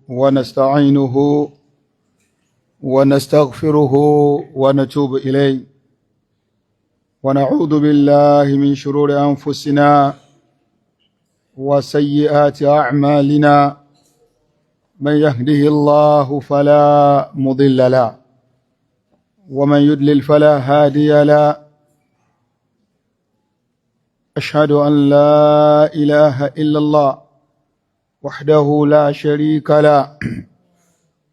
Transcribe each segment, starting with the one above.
ونستعينه ونستغفره ونتوب إليه ونعوذ بالله من شرور أنفسنا وسيئات أعمالنا من يهده الله فلا مضل له ومن يضلل فلا هادي له أشهد أن لا إله إلا الله وحده لا شريك له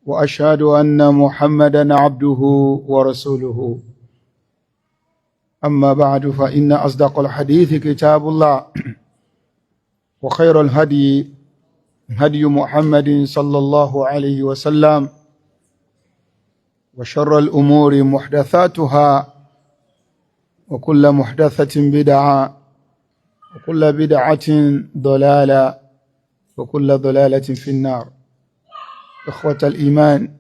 وأشهد أن محمدا عبده ورسوله أما بعد فإن أصدق الحديث كتاب الله وخير الهدي هدي محمد صلى الله عليه وسلم وشر الأمور محدثاتها وكل محدثة بدعة وكل بدعة ضلالة وكل ضلالة في النار. إخوة الإيمان،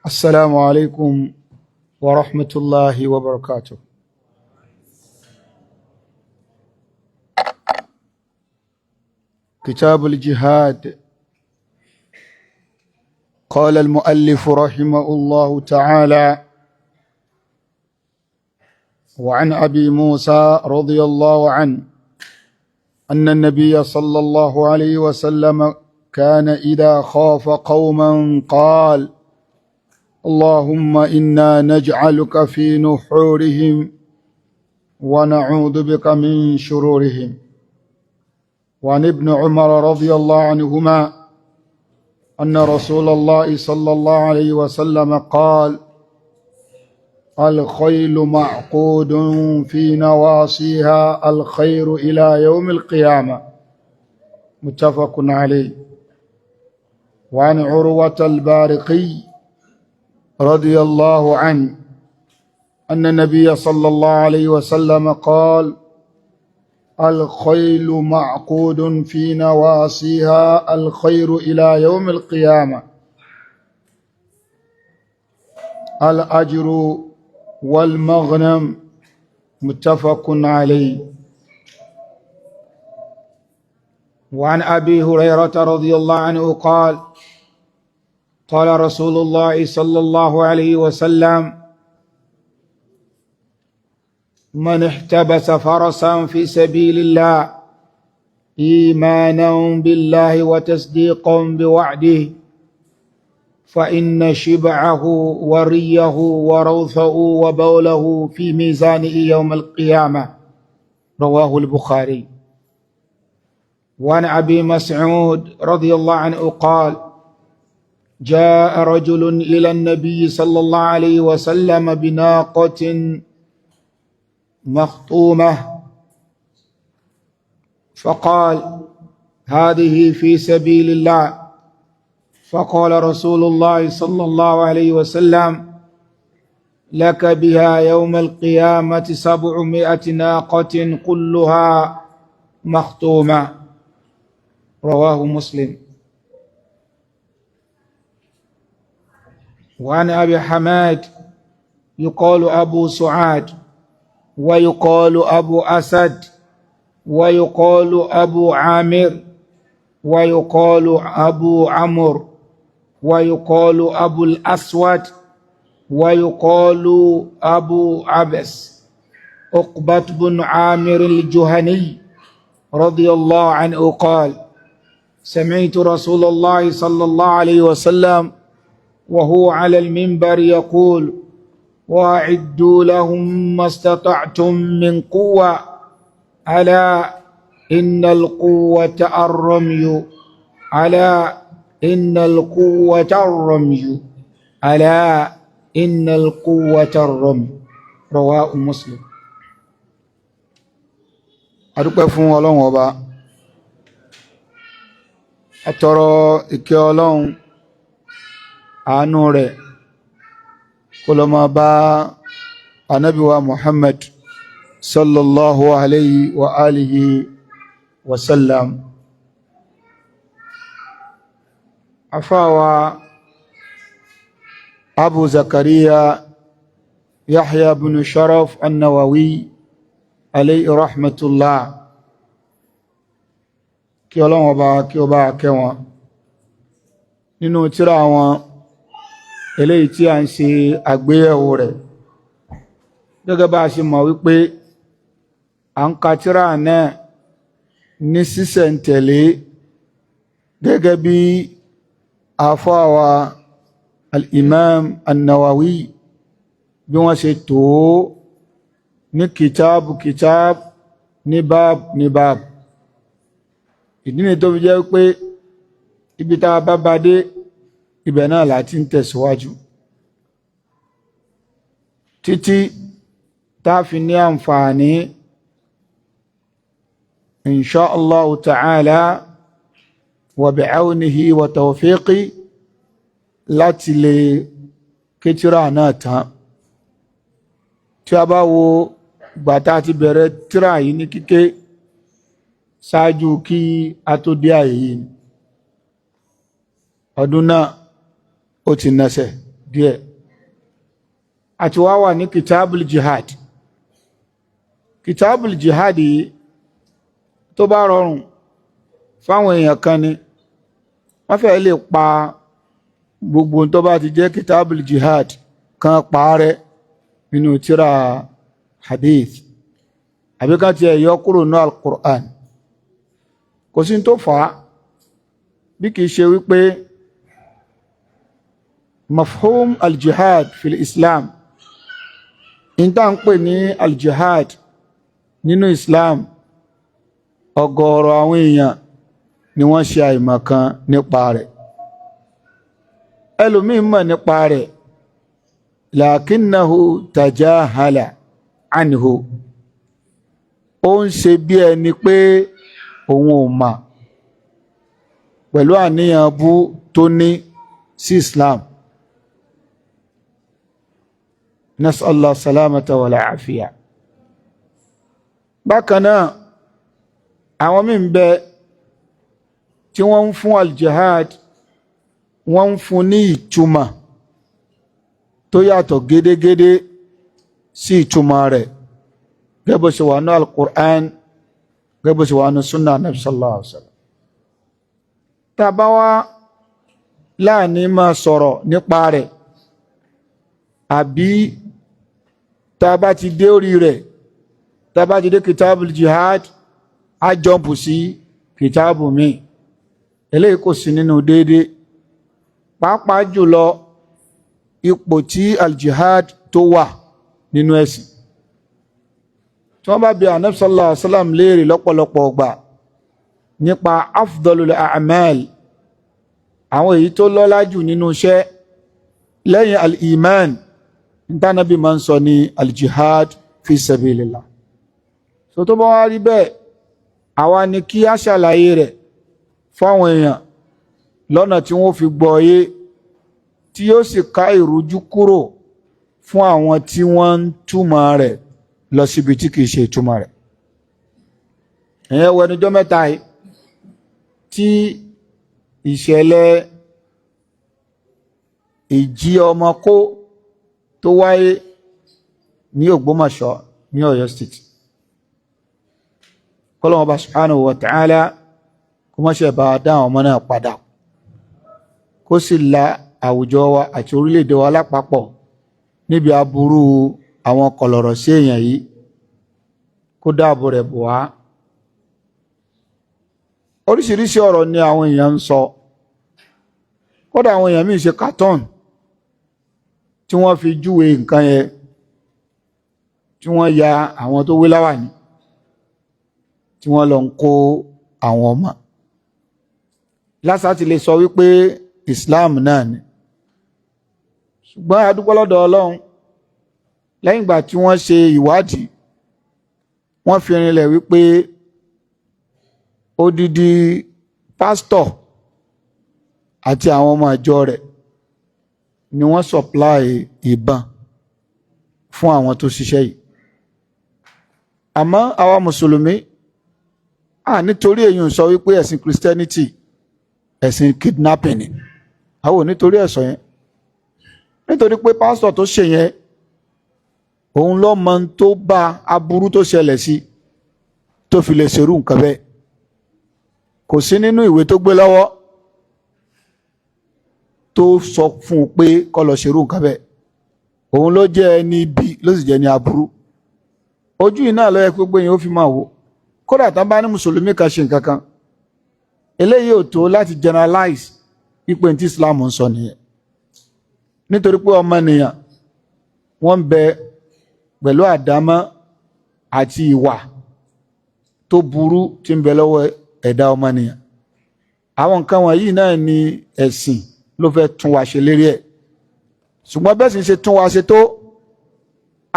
السلام عليكم ورحمة الله وبركاته. كتاب الجهاد. قال المؤلف رحمه الله تعالى: وعن أبي موسى رضي الله عنه أن النبي صلى الله عليه وسلم كان إذا خاف قوما قال: اللهم إنا نجعلك في نحورهم ونعوذ بك من شرورهم. وعن ابن عمر رضي الله عنهما أن رسول الله صلى الله عليه وسلم قال: الخيل معقود في نواصيها الخير إلى يوم القيامة. متفق عليه. وعن عروة البارقي رضي الله عنه أن النبي صلى الله عليه وسلم قال: الخيل معقود في نواصيها الخير إلى يوم القيامة. الأجر والمغنم. متفق عليه. وعن أبي هريرة رضي الله عنه قال: قال رسول الله صلى الله عليه وسلم: من احتبس فرسا في سبيل الله إيمانا بالله وتصديقا بوعده فإن شبعه وريه وروثه وبوله في ميزانه يوم القيامة. رواه البخاري. وعن أبي مسعود رضي الله عنه قال: جاء رجل إلى النبي صلى الله عليه وسلم بناقة مخطومة فقال: هذه في سبيل الله. فقال رسول الله صلى الله عليه وسلم: لك بها يوم القيامة 700 ناقة كلها مخطومة. رواه مسلم. وعن أبي حماد يقال أبو سعاد ويقال أبو أسد ويقال أبو عامر ويقال أبو عمرو ويقال أبو الأسود ويقال أبو عبس عقبة بن عامر الجهني رضي الله عنه قال: سمعت رسول الله صلى الله عليه وسلم وهو على المنبر يقول: وأعدوا لهم ما استطعتم من قوة ألا إن القوة الرمي ألا إن القوة الرمي ألا إن القوة الرمي. رواه مسلم. adúpẹ́ fún Ọlọ́run ọba, atọrọ ìkẹ́ Ọlọ́run àánú rẹ̀ kó lọ máa bá ànábì wa Muhammad sallallahu alayhi wa alihi wa sallam. Afáwa Abu Zakariya Yahya bin Sharaf an-Nawawi alayhi rahmatullah, kí Ọlọ́run ọba kí ó bá kẹ́ wọn. nínú tírà wọn eléyìí tí a ń ṣe àgbéyẹ̀wò rẹ̀. Gẹ́gẹ́ bá a ṣe mọ̀ wípé à ń ka tírà náà ní sísẹ̀ntẹ̀lé gẹ́gẹ́ bí àfáwà al-Imam an-Nawawi bí wọ́n ṣe tó ní kìtàbù ní báàbù. Ìdí ni tó fi jẹ́ pé ibi tá a bá dé ibẹ̀ náà láti ń tẹ̀síwájú títí tá a fi ní àǹfààní insha Allah ta'ala wa bi'awnihi wa tawfiqi láti lè kétírà náà tán. Tí a bá wo gbàtà ti bẹ̀rẹ̀ tírà yìí ní kíké ṣáájú kí a tó dé àyè yìí, ọdún náà ó ti nẹ́sẹ̀ díẹ̀. Àti wá wà ní kìtàbùl jihad. Kìtàbùl jihad yìí tó bá rọrùn fáwọn èèyàn kan ni wọ́n fẹ́ lè pa gbogbo tó bá ti jẹ́ kìtàbùl jihad kan parẹ́ nínú tírà hadith àbí ká ti ẹ̀yọ́ kúrò ní al-Qur'an. Kò sí tó fà á bí kìí ṣe wípé mafhum al-jihad fil Islam, ìta ń pè ní al-jihad nínú Islam, ọ̀gọ̀ọ̀rọ̀ àwọn èèyàn ni wọ́n ṣe àìmọ̀kan nípa rẹ̀. Ẹlòmíì mọ̀ nípa rẹ̀ lakinnahu tajahala anhu, ó ń ṣe bí ẹni pé òun ò mà pẹ̀lú àníyàn bú tó ní sí Islam. Nas'allahu salamata wal afiya. Bákan náà àwọn míì ń bẹ tí wọ́n ń fún al-jihad, wọ́n ń fún ní ìtumọ̀ tó yàtọ̀ gédégédé sí ìtumọ̀ rẹ̀ gẹ́gẹ́ bó ṣe wà ní al-Qur'an, gẹ́gẹ́ bó ṣe wà ní Sunnah Nabi sallallahu alaihi wasallam. Tá bá wá láàní máa sọ̀rọ̀ nípa rẹ̀ àbí tá bá ti dé orí rẹ̀, tá bá ti dé kìtàbùl jihad á jọ́mpù sí kìtàbù mi, eléyìí kò sí nínú déédéé. Pàápàá jùlọ ipò tí al-jihad tó wà nínú ẹ̀sìn. Tí wọ́n bá bi Ànábì sallallahu alaihi wasallam léèrè lọ́pọ̀lọpọ̀ ọgbà nípa afdalul a'mal, àwọn èyí tó lọ́lá jù nínú iṣẹ́ lẹ́yìn al-iman, ìtànàbí máa ń sọ ní al-jihad fi sabilillah. So tó bá wá rí bẹ́ẹ̀, àwa ni kí a ṣàlàyé rẹ̀ fáwọn èèyàn lọ́nà tí wọ́n fi gbọ́ yé, tí yóò sì ká ìrújú kúrò fún àwọn tí wọ́n ń túmọ̀ rẹ̀ lọ síbi tí kìí ṣe ìtumọ̀ rẹ̀. Ẹ̀yẹn wẹnujọ́ mẹ́ta yìí tí ìṣẹ̀lẹ̀ ìjí ọmọ kó tó wáyé ní Ògbómọ̀ṣọ́ ní Ọ̀yọ́ State. Kọ́lọ́hun Ọba subhanahu wa ta'ala kó má ṣe bá dá àwọn ọmọ náà padà, kó sì la àwùjọ wa àti orílẹ̀-èdè wa lápapọ̀ níbi aburú àwọn kọ̀lọ̀rọ̀ sí èèyàn yìí, kó dáàbò rẹ̀ bò wá. Oríṣiríṣi ọ̀rọ̀ ni àwọn èèyàn ń sọ, kódà àwọn èèyàn míì ṣe cartoon tí wọ́n fi júwe nǹkan yẹn, tí wọ́n ya àwọn tó wé láwàní, tí wọ́n lọ ń kó àwọn ọmọ lásà ti lè sọ wípé Islam náà ni. Ṣùgbọ́n a dúpẹ́ lọ́dọ̀ Ọlọ́run, lẹ́yìn ìgbà tí wọ́n ṣe ìwádìí, wọ́n fi rinlẹ̀ wípé odidi pásítọ̀ àti àwọn ọmọ ìjọ rẹ̀ ni wọ́n supply ìbọn fún àwọn tó ṣiṣẹ́ yìí. Àmọ́ àwa mùsùlùmí nítorí èyí ń sọ wípé ẹ̀sìn Christianity ẹ̀sìn kidnapping ni, àwọn nítorí ẹ̀sọ̀ yẹn, nítorí pé pásítọ̀ tó ṣe yẹn òun ló mọ tó bá aburú tó ṣẹlẹ̀ sí tó fi lè ṣerú nǹkan bẹ́ẹ̀. Kò sí nínú ìwé tó gbé lọ́wọ́, tó sọ fún un pé kó lọ ṣerú nǹkan bẹ́ẹ̀ òun ló jẹ́ ẹni bí ló sì jẹ́ ní aburú. Ojú yìí náà ló yẹ gbogbo yẹn ó fi máa wò. Kódà tán bá ní mùsùlùmí kan ṣe nǹkan kan eléyìí ò tó láti generalize ipò tí Islam ń sọ nìyẹn, nítorí pé ọmọnìyàn wọ́n ń bẹ pẹ̀lú àdámọ́ àti ìwà tó burú tí ń bẹ lọ́wọ́ ẹ̀dá ọmọnìyàn. Àwọn nǹkan wọ̀nyí náà ni ẹ̀sìn ló fẹ́ tún wa ṣe lérí ẹ̀, ṣùgbọ́n bẹ́ẹ̀ sì ṣe tún wa ṣe tó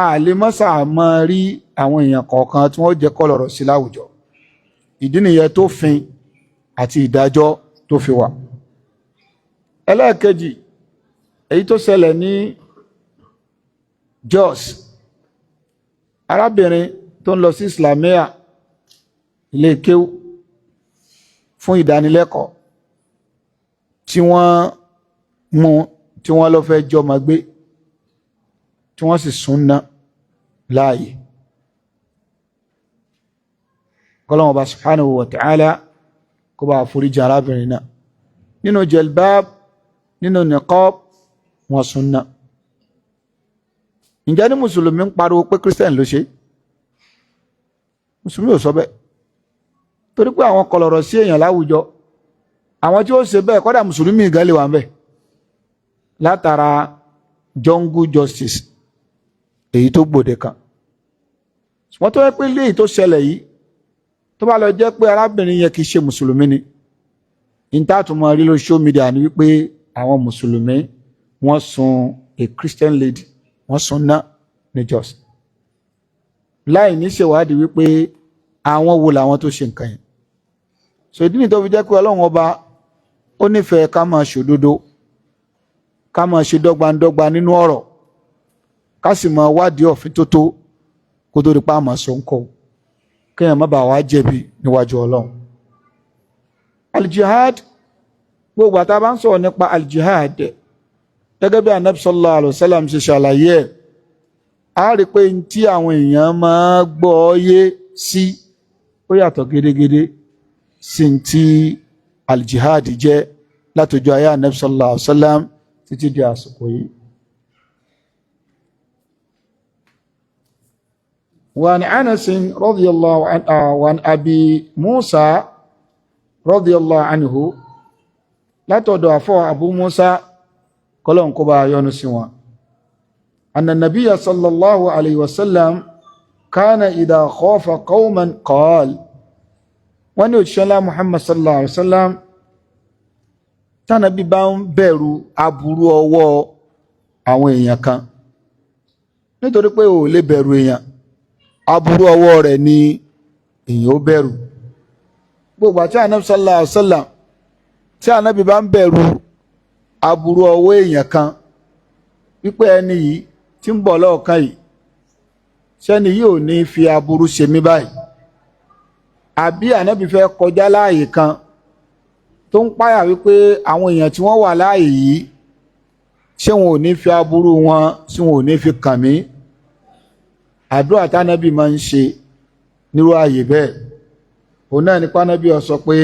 àlemọ́sà máa rí àwọn èèyàn kọ̀ọ̀kan tí wọ́n jẹ́ kọ́lọ̀rọ̀ sí láwùjọ. Ìdí nìyẹn tó fin àti ìdájọ́ tó fi wà. Ẹlẹ́ẹ̀kejì èyí tó ṣẹlẹ̀ ní Jos, arábìnrin tó ń lọ sí Islamia ilé kéwú fún ìdánilẹ́kọ̀ọ́ tí wọ́n mú tí wọ́n lọ fẹ́ jọmọ gbé tí wọ́n sì súnná láàyè. Ọlọ́hun Ọba subhanahu wa ta'ala kó bá foríjì arábìnrin náà. Nínú jelbab, nínú niqab, wọ́n súnná. Ǹjẹ́ ní mùsùlùmí ń pariwo pé Christian ló ṣe? Mùsùlùmí ò sọ bẹ́ẹ̀. Torí pé àwọn kọlọ̀rọ̀ sí èèyàn láwùjọ, àwọn tí ó ṣe bẹ́ẹ̀ kọ́dà mùsùlùmí gan lè wà ńbẹ̀ látara jungle justice èyí tó gbòde kan. Wọ́n tó yẹ pé léyìí tó ṣẹlẹ̀ yìí tó bá lọ jẹ́ pé arábìnrin yẹn kì í ṣe mùsùlùmí ni, ìntàtùmọ̀ rí lórí social media ni wípé àwọn mùsùlùmí wọ́n sun a Christian lady, wọ́n sun ná ní Jos láì ní ṣèwádìí wípé àwọn wo làwọn tó ṣe nǹkan yẹn. So ìdí ni tó fi jẹ́ pé Ọlọ́run Ọba ó nífẹ̀ẹ́ ká máa ṣòdodo, ká máa ṣe dọ́gbandọ́gba nínú ọ̀rọ̀, ká sì máa wádìí òfin tó tó kó tó rí pa àmọ́ sọ ń kọ́ kéèyàn má bàa wá jẹ̀bi níwájú Ọlọ́run. Al-jihad, gbogbo àtà bá ń sọ̀rọ̀ nípa al-jihad gẹ́gẹ́ bí Ànábì sallallahu alaihi wasallam ṣe ṣàlàyé ẹ̀, a rí pé tí àwọn èèyàn máa gbọ́ yé sí ó yàtọ̀ gédégédé sí tí al-jihad jẹ́ látọjọ́ ayé Ànábì sallallahu alaihi wasallam títí di àsìkò yìí. وعن أنس رضي الله عنه وعن أبي موسى رضي الله عنه لا تدعفوا أبو موسى قالوا كبا يونسوا أن النبي صلى الله عليه وسلم كان إذا خاف قوما قال وأن يتشلى محمد صلى الله عليه وسلم tánàbí bá ń bẹ̀rù aburú ọwọ́ àwọn èèyàn kan, nítorí pé ò lè bẹ̀rù èèyàn, aburú ọwọ́ rẹ̀ ni èèyàn ó bẹ̀rù. Gbogbo àti Ànábì sallallahu alaihi wasallam tí Ànábì bá ń bẹ̀rù aburú ọwọ́ èèyàn kan wípé ẹni yìí tí ń bọ̀ lọ́ọ̀kan yìí ṣẹ́ni yìí ò ní fi aburú ṣe mí báyìí, àbí Ànábì fẹ́ kọjá láàyè kan tó ń páyà wípé àwọn èèyàn tí wọ́n wà láàyè yìí ṣé wọn ò ní fi aburú wọn tí wọn ò ní fi kàn mí. Àdúrà tánàbí máa ń ṣe nírú ààyè bẹ́ẹ̀ òun náà nípa nábì ó sọ pé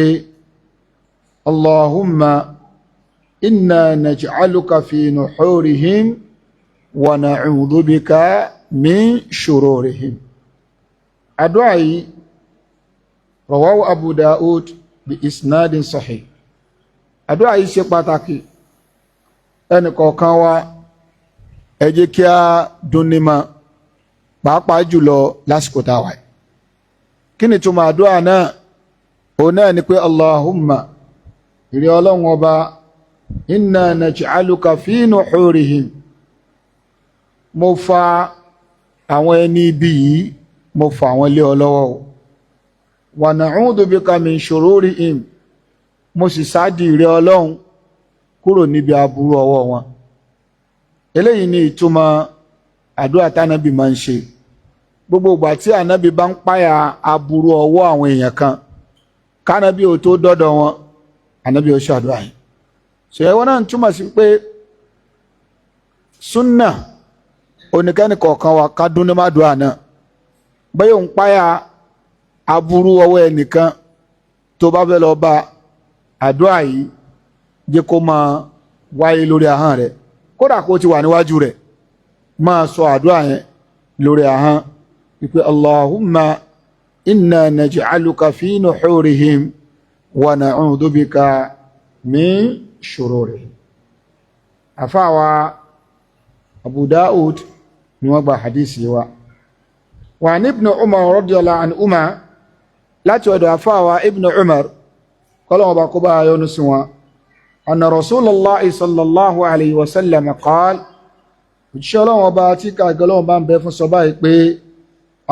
Allahumma inna naj'aluka fi nuhurihim wa na'udhu bika min shururihim. Àdúrà yìí rawahu Abu Daud bi isnadin sahih. Àdúrà yìí ṣe pàtàkì, ẹnì kọ̀ọ̀kan wa ẹ jẹ́ kí a dunni mọ́, pàápàá jùlọ lásìkò táwa yìí. Kí ni túmọ̀ àdúrà náà? Òun náà ni pé Allahumma, ìrẹ́ Ọlọ́run Ọba, inna naj'aluka fi nuhurihim, mo fa àwọn ẹni ibi yìí mo fa àwọn lé ọ lọ́wọ́ o. Wa na'udhu bika min shururihim, mo sì sáàdì ìrẹ́ Ọlọ́run kúrò níbi aburú ọwọ́ wọn. Eléyìí ni ìtumọ̀ àdúrà tánàbí máa ń ṣe gbogbo ìgbà tí ànábì bá ń páyà aburú ọwọ́ àwọn èèyàn kan, kánábì ò tó dọ́dọ̀ wọn, ànábì ó ṣàdúrà yìí. ṣe ẹwọ́n náà ń túmọ̀ sí pé súnnà oníkẹ́ni kọ̀ọ̀kan wa ká dún ní mádùá náà. bẹ́ẹ̀ ò ń páyà aburú ọwọ́ ẹnìkan, tó bá fẹ́ lọ bá àdúrà yìí jẹ́ kó máa wáyé lórí ahọ́n rẹ̀ kódà kó ti wà níwájú rẹ̀ máa sọ àdúrà yẹn lórí ahọ́n wípé Allahumma inna naj'aluka fi nuhurihim wa na'udhu bika min shururihim. àfáàwà Abu Dawud ni wọ́n gba hadisi wa. wa ní ibn Umar radiyallahu anhuma láti ọ̀dọ̀ àfáàwà ibn Umar kọ́lọ́wọ́ bá kó bá yọ́nú sí wọn. anna Rasulullah sallallahu alayhi wa sallam qaal òjíṣẹ́ ọlọ́wọ́ bá tí kàgọ́lọ́wọ́ bá ń bẹ fún sọ báyìí pé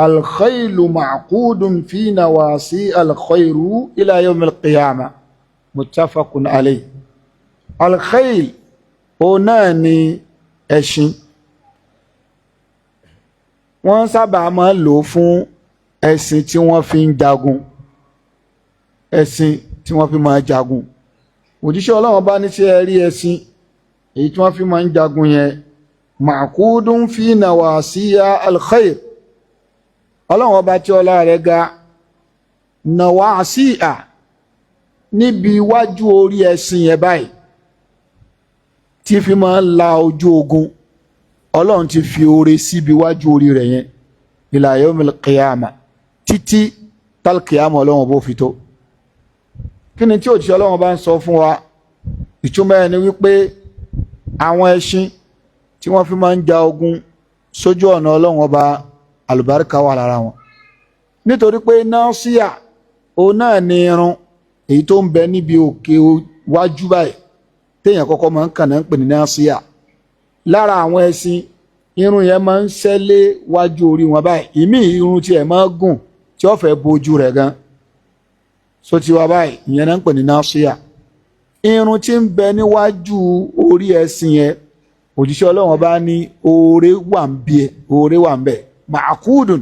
alkhailu ma'qudun fi nawasi alkhairu ila yawm alqiyama muttafaqun alayhi. alkhail o náà ni ẹṣin wọ́n sábà máa lò fún ẹṣin tí wọ́n fi ń jagun ẹṣin tí wọ́n fi máa jagun. òjíṣẹ́ ọlọ́wọ́ bá ní tí ẹ rí ẹṣin èyí tí wọ́n fi máa ń jagun yẹn ma'qudun fi nawasiya alkhair ọlọ́wọ́ bá tí ọlá rẹ̀ ga nawasiya níbi iwájú orí ẹṣin yẹn báyìí tí fi máa ń la ojú ogun ọlọ́run ti fi oore síbi iwájú orí rẹ̀ yẹn ila yawmil qiyamah títí tálkìyàmọ̀ ọlọ́run bó fi tó. kí ni tí òjíṣẹ́ ọlọ́run bá ń sọ fún wa ìtumọ̀ ẹ̀ ni wípé àwọn ẹṣin tí wọ́n fi máa ń ja ogun sójú ọ̀nà ọlọ́run ọba àlùbáríkà wà lára wọn nítorí pé násíà òun náà ni irun èyí tó ń bẹ níbi òkè wájú báyìí téèyàn kọ́kọ́ máa ń kàn náà ń pè ní násíà. lára àwọn ẹṣin irun yẹn máa ń ṣẹ́lé wájú orí wọn báyìí ìmí irun tiẹ̀ máa ń gùn tí ó fẹ́ bojú rẹ̀ gan so tiwa báyìí ìyẹn náà ń pè ní násíà. irun tí ń bẹ níwájú orí ẹṣin yẹn òjíṣẹ́ ọlọ́run bá ní oore wà ń bí ẹ oore wà ń bẹ ma'qudun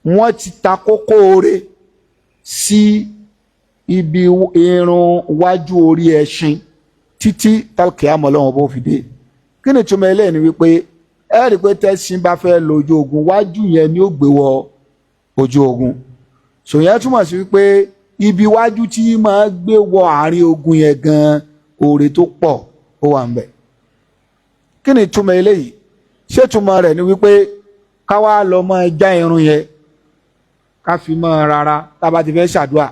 wọ́n ti ta kókó oore sí ibi irun wájú orí ẹṣin títí tálkìyàmọ̀ ọlọ́run bó fi dé. kí ni túmọ̀ eléyìí ni wípé ẹ rí i pé tẹ́sìn bá fẹ́ lọ ojú ogun wájú yẹn ni ó gbé wọ ojú ogun sòyẹn túmọ̀ sí wípé ibi wájú tí máa gbé wọ àárín ogun yẹn gan oore tó pọ̀ ó wà ń bẹ. kí ni túmọ̀ eléyìí ṣé túmọ̀ rẹ̀ ni wípé ká wá lọ máa já irun yẹn ká fi máa rárá tá a bá ti fẹ́ ṣàdúrà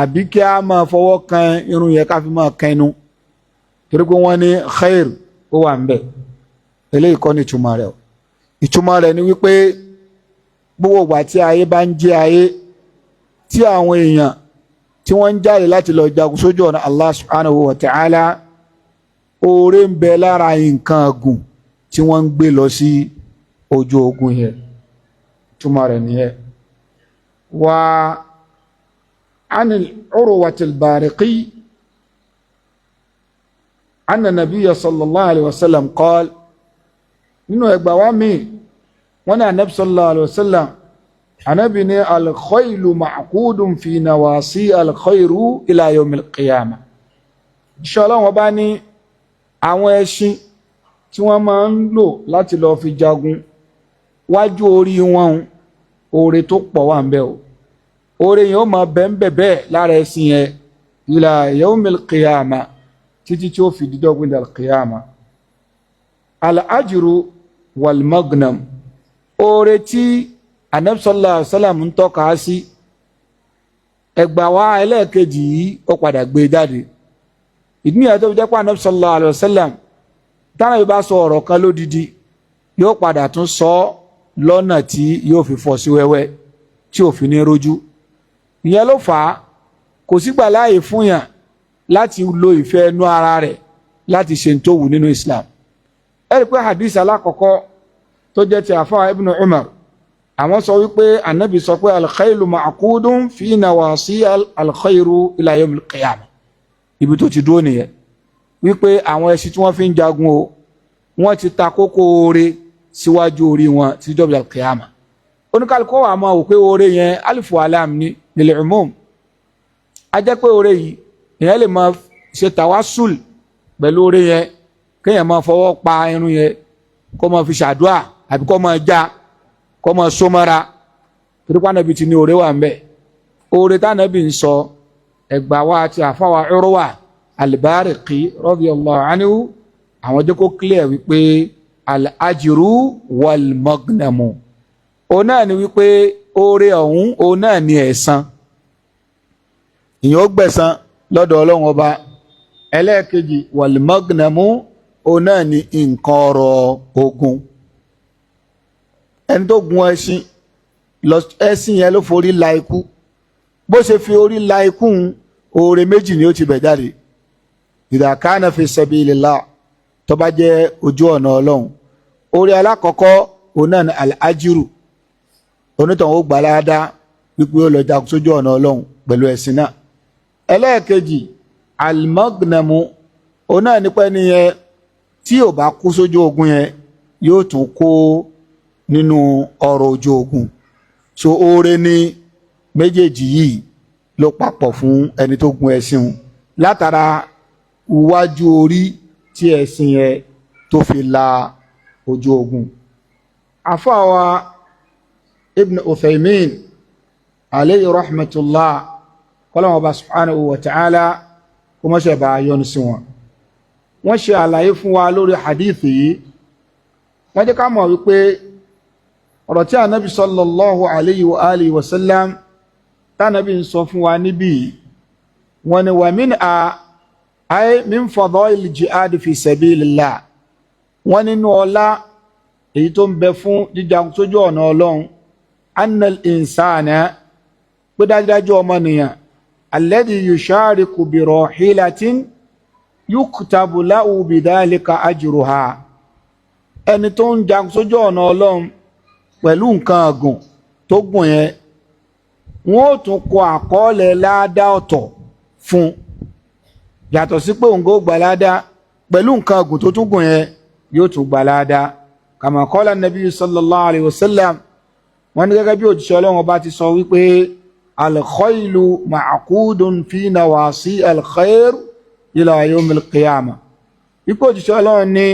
àbí kí a máa fọwọ́ kan irun yẹn ká fi máa kan inú torí pé wọ́n ní khair ó wà ń bẹ. eléyìí kọ́ ni ìtumọ̀ rẹ̀ o. ìtumọ̀ rẹ̀ ni wípé gbogbo ìgbà tí ayé bá ń jẹ́ ayé tí àwọn èèyàn tí wọ́n ń jáde láti lọ jagun sójú ọ̀nà Allah subhanahu wa ta'ala oore ń bẹ lára nǹkan ọ̀gùn tí wọ́n ń gbé lọ sí ojú ogun yẹn ìtumọ̀ rẹ̀ nìyẹn. wà anil urwatil bariqi anna nabiyya sallallahu alayhi wa sallam qala nínú ẹgbà wa mi wọ́n ní anabi sallallahu alayhi wa sallam anabi ní alkhailu ma'qudun fi nawasi alkhairu ila yawmil qiyamah. inshallah wọ́n bá ní àwọn ẹṣin tí wọ́n máa ń lò láti lọ fi jagun wájú orí wọn oore tó pọ̀ wà ń bẹ o oore yẹn ó máa bẹ́ẹ̀ bẹ́ẹ̀ lára ẹṣin yẹn ila yawmil qiyamah títí tí ó fi dídọ́gbìn dal qiyamah. al-ajru wal magnam oore tí anabi sallallahu alaihi wasallam ń tọ́ka sí ẹgbà wa ẹlẹ́ẹ̀kejì yìí ó padà gbé jáde. ìdíyà tó fi jẹ́ pé anabi sallallahu alaihi wasallam táwọn yóò bá sọ ọ̀rọ̀ kan lódidi yóò padà tún sọ lọ́nà tí yóò fi fọ́ sí wẹ́wẹ́ tí ò fi ní rojú. ìyẹn ló fà á kò sígbà láàyè fún yàn láti lo ìfẹ́ inú ara rẹ̀ láti ṣe tó wù nínú Islam. ẹ rí i pé hadith alákọ̀ọ́kọ́ tó jẹ́ ti àfáà Ibn Umar àwọn sọ wípé anabi sọ pé alkhailu ma'qudun fi nawasi alkhairu ila yawm alqiyamah ibi tó ti dúró nìyẹn wípé àwọn ẹṣin tí wọ́n fi ń jagun o wọ́n ti ta kókó oore síwájú orí wọn tí jọ́bi alqiyamah. oníkálukọ́ wà máa wò pé oore yẹn alifu alam ní lil umum a jẹ́ pé oore yìí èèyàn lè máa ṣe tawassul pẹ̀lú oore yẹn kéèyàn máa fọwọ́ pa irun yẹn kó máa fi ṣàdúà àbí kó máa já kó máa sómọ́ra torí pé Ànábì ti ní oore wà ń bẹ. oore tí Ànábì ń sọ ẹgbà wa àti àfáwà Urwa al-Bariqi radiyallahu anhu àwọn jẹ́ kó clear wípé al-ajru wal-maghnamu òun náà ni wípé oore ọ̀hún òun náà ni ẹ̀san ìyẹn ó gbẹ̀san lọ́dọ̀ ọlọ́run ọba. ẹlẹ́ẹ̀kejì wal-maghnamu òun náà ni nǹkan ọrọ̀ ogun. ẹni tó gun ẹṣin yẹn ló forí la ikú, bó ṣe fi orí la ikú oore méjì ni ó ti bẹ̀ jáde. idha kana fi sabilillah tó bá jẹ́ ojú ọ̀nà ọlọ́run, oore alákọ̀ọ́kọ́ òun náà ni al-ajru, onítàn ó gbà ládàá wípé ó lọ jagun sójú ọ̀nà ọlọ́run pẹ̀lú ẹ̀sìn náà. ẹlẹ́ẹ̀kejì al-maghnamu òun náà nípa ẹni yẹn tí ò bá kú sójú ogun yẹn yóò tún kó nínú ọrọ̀ ojú ogun. so oore ní méjèèjì yìí ló papọ̀ fún ẹni tó gun ẹṣin látara iwájú orí tí ẹṣin yẹn tó fi la ojú ogun. àfáà Ibn Uthaymin alayhi rahmatullah kọ́lọ́wọ́ ọba subhanahu wa ta'ala kó mọ́ ṣe bá yọ́nú sí wọn. wọ́n ṣe àlàyé fún wa lórí hadith yìí. wọ́n jẹ́ ká mọ̀ wípé ọ̀rọ̀ tí ànábì sallallahu alayhi wa alihi wa sallam tánàbí ń sọ fún wa níbí wọ́n ní wa min fadail jihad fi sabilillah, wọ́n nínú ọlá èyí tó ń bẹ fún jíjagun sójú ọ̀nà ọlọ́run annal insana pé dájúdájú ọmọnìyàn alladhi yushariku bi rahilatin yuktabu lahu bidhalika ajruha, ẹni tó ń jagun sójú ọ̀nà ọlọ́run pẹ̀lú nǹkan ọ̀gùn tó gùn yẹn wọ́n ó tún kọ àkọọ́lẹ̀ ládá ọ̀tọ̀ fún, yàtọ̀ sí pé òun kò gbà ládá pẹ̀lú nǹkan ọ̀gùn tó tún gùn yẹn yóò tún gbà ládá. kama qala nabi sallallahu alayhi wa sallam, wọ́n ní gẹ́gẹ́ bí òjíṣẹ́ ọlọ́run ọba ti sọ wípé al-khaylu ma'qudun fi nawasi al-khayr ila yawm al-qiyamah. ipò òjíṣẹ́ ọlọ́run ní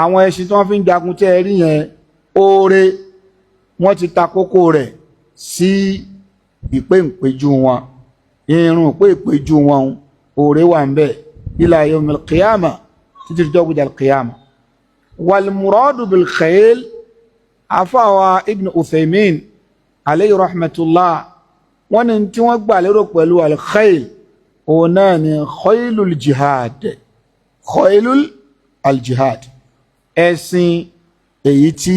àwọn ẹṣin tí wọ́n fi ń jagun tẹ́ rí yẹn oore wọ́n ti ta kókó rẹ̀ sí ìpéǹpéjú wọn, irun ìpéǹpéjú wọn oore wà ń bẹ̀ ila yawm al-qiyamah títí dọ́gbìdà al-qiyamah. wal muradu bil khayl, àfáà Ibn Uthaymin alayhi rahmatullah wọ́n ní tí wọ́n gbà lérò pẹ̀lú al-khayl òun náà ni khaylul jihad, khaylul al-jihad, ẹṣin èyí tí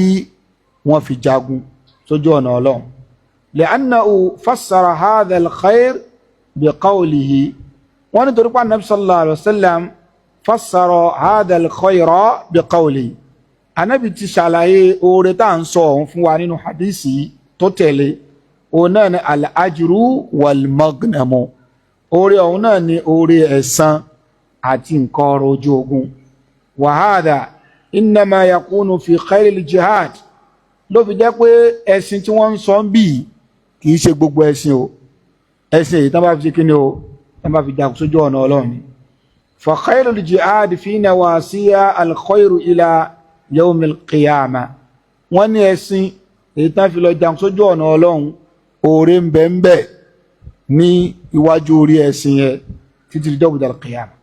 wọ́n fi jagun sójú ọ̀nà ọlọ́run. li'annahu fassara hadha al-khayr bi qawlihi, wọ́n ní torípa nabi sallallahu alayhi wa sallam fassara hadha al-khayra bi qawlihi, anabi ti ṣàlàyé oore tá à ń sọ ọ̀hún fún wa nínú hadisi tó tẹ̀lé òun náà ni al-ajru wal-maghnamu, oore ọ̀hún náà ni oore ẹ̀san àti nǹkan ọrọ̀ ojú ogun. wa hadha innama yakunu fi khayril jihad, ló fi jẹ́ pé ẹ̀sìn tí wọ́n ń sọ ń bì kì í ṣe gbogbo ẹ̀sìn o, ẹ̀sìn èyí tán bá fi ṣe kíni o, tán bá fi jagun sójú ọ̀nà ọlọ́run ni. fa khayrul jihad fi nawasiya al-khayru ila yawm al-qiyamah, wọ́n ní ẹ̀sìn èyí tán fi lọ jagun sójú ọ̀nà ọlọ́run oore ń bẹ ń bẹ ní iwájú orí ẹ̀sìn yẹn títí di dọ́gbìdà al-qiyamah.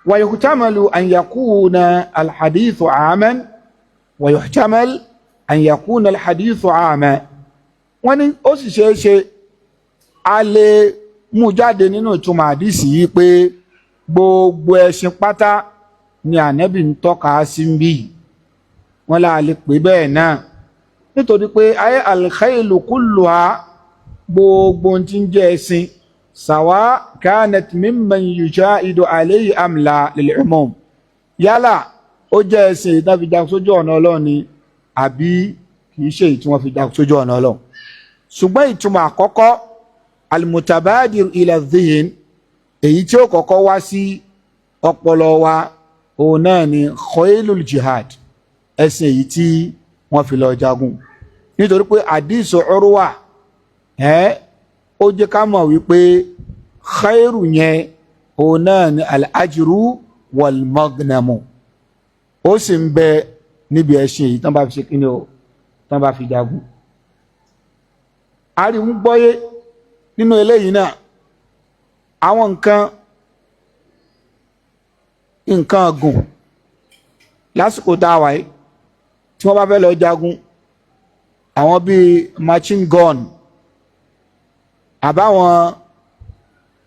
wa yuhtamalu an yakuna al-hadithu aaman wa yuhtamal an yakuna al-hadithu aaman, wọ́n ní ó sì ṣeé ṣe a lè mú jáde nínú ìtumọ̀ àdìsí yìí pé gbogbo ẹṣin pátá ni ànábì ń tọ́ka sí ń bí, wọ́n lá lè pè bẹ́ẹ̀ náà nítorí pé ayé al-khaylu kulluha gbogbo tí ń jẹ́ ẹṣin sawa kanat mimman yushahidu alayhi amla lil-umum, yálà ó jẹ́ ẹṣin èyí tán fi jagun sójú ọ̀nà ọlọ́run ni àbí kìí ṣe èyí tí wọ́n fi jagun sójú ọ̀nà ọlọ́run. ṣùgbọ́n ìtumọ̀ àkọ́kọ́ al-mutabadir ila dhihin, èyí tí ó kọ́kọ́ wá sí ọpọlọ wa òun náà ni khaylul jihad, ẹṣin èyí tí wọ́n fi lọ jagun. nítorí pé àdìsọ Urwa ó jẹ́ ká mọ̀ wípé khayru yẹn òun náà ni al-ajru wal-maghnamu, ó sì ń bẹ níbi ẹṣin èyí tán bá fi ṣe kíni o, tán bá fi jagun. a rí mú gbọ́yé nínú eléyìí náà àwọn nǹkan nǹkan ọ̀gùn lásìkò tá a wà yìí tí wọ́n bá fẹ́ lọ jagun àwọn bíi machine gun àbáwọn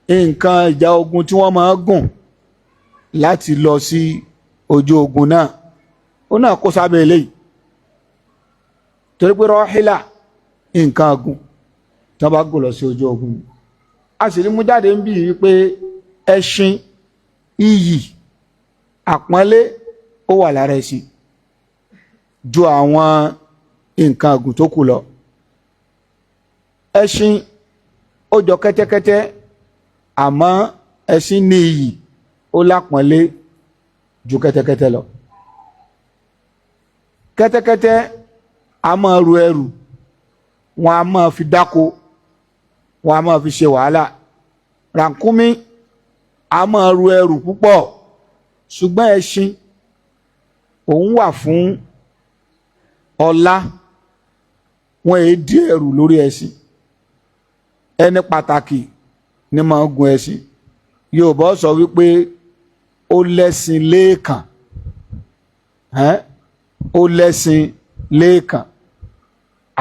nǹkan ìjà ogun tí wọ́n máa gùn láti lọ sí ojú ogun náà ó náà kó sábẹ́ eléyìí torí pé rọ́hílà nǹkan ọ̀gùn tí wọ́n bá gùn lọ sí ojú ogun a sì rí mú jáde ń bí wípé ẹṣin iyì àpọ́nlé ó wà lára ẹṣin ju àwọn nǹkan ọ̀gùn tó kù lọ. Ẹṣin ó jọ kẹ́tẹ́kẹ́tẹ́ àmọ́ ẹṣin ní iyì ó lápọ́nlé ju kẹ́tẹ́kẹ́tẹ́ lọ. Kẹ́tẹ́kẹ́tẹ́ a máa ru ẹrù, wọn a máa fi dáko, wọn a máa fi ṣe wàhálà. Ràkúnmí a máa ru ẹrù púpọ̀, ṣùgbọ́n ẹṣin òun wà fún ọlá, wọn èé dí ẹrù lórí ẹṣin. Ẹni pàtàkì ni máa ń gun ẹṣin. Yorùbá sọ wípé ó lẹ́ṣin léèkàn, ó lẹ́ṣin léèkàn.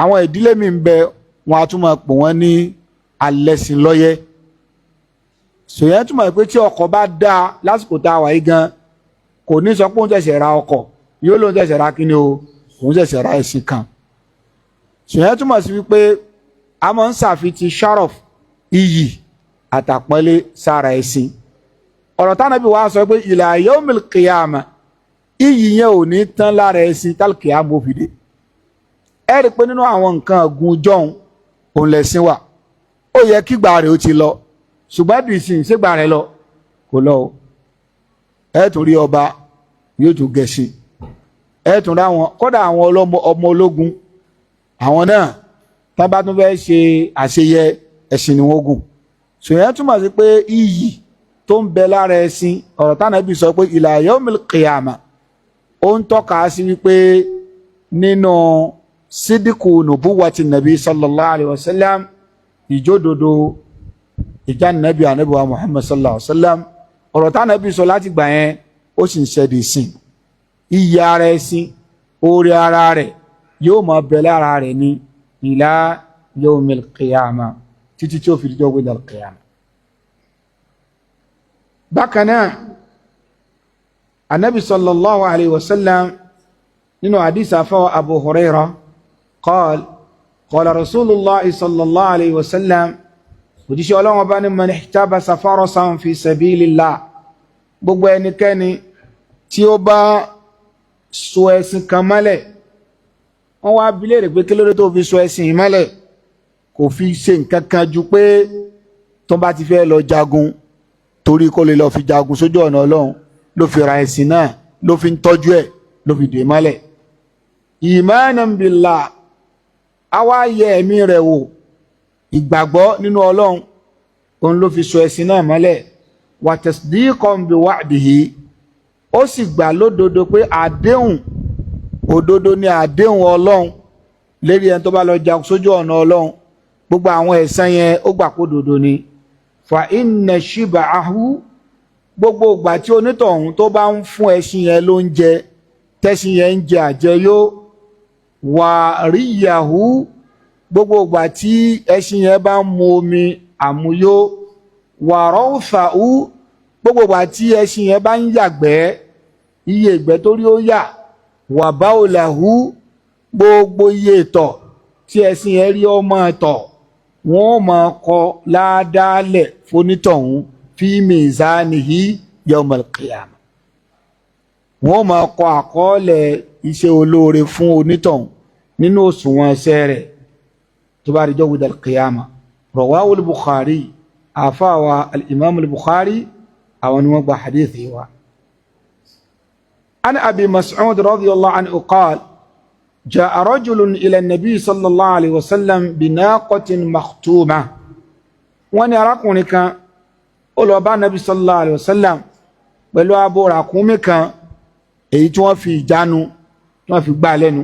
Àwọn ìdílé mi ń bẹ wọn a tún máa pè wọ́n ní alẹ́ṣin lọ́yẹ́. Sòyẹ́ túmọ̀ pé tí ọkọ̀ bá dáa lásìkò tá a wà yí gan kò ní sọ pé òun ṣẹ̀ṣẹ̀ ra ọkọ̀, yóò lóun ṣẹ̀ṣẹ̀ ra kíni o, òun ṣẹ̀ṣẹ̀ ra ẹṣin kan. Sòyẹ́ túmọ̀ sí wípé a máa ń ṣàfitì sharaf iyì àtàpọ́nlé sára ẹṣin. Ọ̀rọ̀ tánàbí wa sọ pé ila yawmil qiyamah iyì yẹn ò ní tán lára ẹṣin tálkìyámà ó fi dé. Ẹ rí i pé nínú àwọn nǹkan ọ̀gùn jọ̀hún òun lẹ̀sìn wà. Ó yẹ kígbà rẹ̀ ó ti lọ, ṣùgbọ́n bí ìsìn ṣégbà rẹ̀ lọ kò lọ o. Ẹ tún rí ọba yóò tún gẹṣin, ẹ tún rí àwọn kódà àwọn ọmọ ológun àwọn náà tá bá tún fẹ́ ṣe àṣeyẹ ẹṣin ni wọ́n gùn. Ṣòyẹn túmọ̀ sí pé iyì tó ń bẹ lára ẹṣin, ọ̀rọ̀ tánàbí sọ pé ila yawmil qiyamah ó ń tọ́ka sí wípé nínú sídìkù nubuwati nàbí sallallahu alayhi wa sallam ìjódodo ìjánàbí ànábì wa Muhammad sallallahu alayhi wa sallam. Ọ̀rọ̀ tánàbí sọ láti gbà yẹn ó sì ń ṣẹ́dí sìn. Iyì ara ẹṣin, orí ara rẹ̀ yóò máa bẹ lára rẹ̀ ní ila yawmil qiyamah títí tí ó fi dijọ́ gbé dal qiyamah. Bákan náà anabi sallallahu alayhi wa sallam nínú hadith àfọwọ́ Abu Hurairah qala rasulullah sallallahu alayhi wa sallam òjíṣẹ́ Ọlọ́run bá ní man ihtabasa farasan fi sabilillah gbogbo ẹnikẹ́ni tí ó bá so ẹṣin kan mọ́lẹ̀, wọ́n wá bi léèrè pé kí ló dé tó fi so ẹṣin mọ́lẹ̀, kò fi ṣe nǹkan kan ju pé tó bá ti fẹ́ lọ jagun torí kó lè lọ fi jagun sójú ọ̀nà Ọlọ́run ló fi ra ẹṣin náà, ló fi ń tọ́jú ẹ̀, ló fi dè mọ́lẹ̀. Imanan billah a wá yẹ ẹ̀mí rẹ̀ wò, ìgbàgbọ́ nínú Ọlọ́run òun ló fi so ẹṣin náà mọ́lẹ̀. Wa tasdiqan bi wa'dihi ó sì gbà lódodo pé àdéhùn òdodo ni àdéhùn Ọlọ́run lérí ẹni tó bá lọ jagun sójú ọ̀nà Ọlọ́run, gbogbo àwọn ẹ̀san yẹn ó gbà kó dodo ni. Fa inna shib'ahu gbogbo ìgbà tí onítọ̀hún tó bá ń fún ẹṣin yẹn lóúnjẹ tẹ́ṣin yẹn ń jẹ àjẹyó, wà ríyàhú gbogbo ìgbà tí ẹṣin yẹn bá ń mu omi àmuyó, wà rọ́ọ̀fàú gbogbo ìgbà tí ẹṣin yẹn bá ń yàgbẹ́ iye ìgbẹ́ tó rí ó yà, wà báwòlàhú gbogbo iye ìtọ̀ tí ẹṣin yẹn rí ọmọ ìtọ̀, wọ́n máa kọ ládàálẹ̀ fonítọ̀hún fi mizanihi yawmal qiyamah. Wọ́n máa kọ àkọọ́lẹ̀ iṣẹ́ olóore fún onítọ̀hún nínú òṣùwọ̀n ẹsẹ̀ rẹ̀ tó bá rí jọ́ wíjọ́ qiyamah. Rawahu al-Bukhari, àfáwà al-Imam al-Bukhari àwọn ni wọ́n gba hadithi wa. An Abi Mas'ud radiyallahu anhu qala ja'a rajulun ila an-nabi sallallahu alayhi wa sallam binaqatin makhtumah. Wọ́n ní arákùnrin kan ó lọ bá Nabi sallallahu alayhi wa sallam pẹ̀lú abo ràkúnmí kan èyí tí wọ́n fi ìjánu tí wọ́n fi gbá lẹ́nu,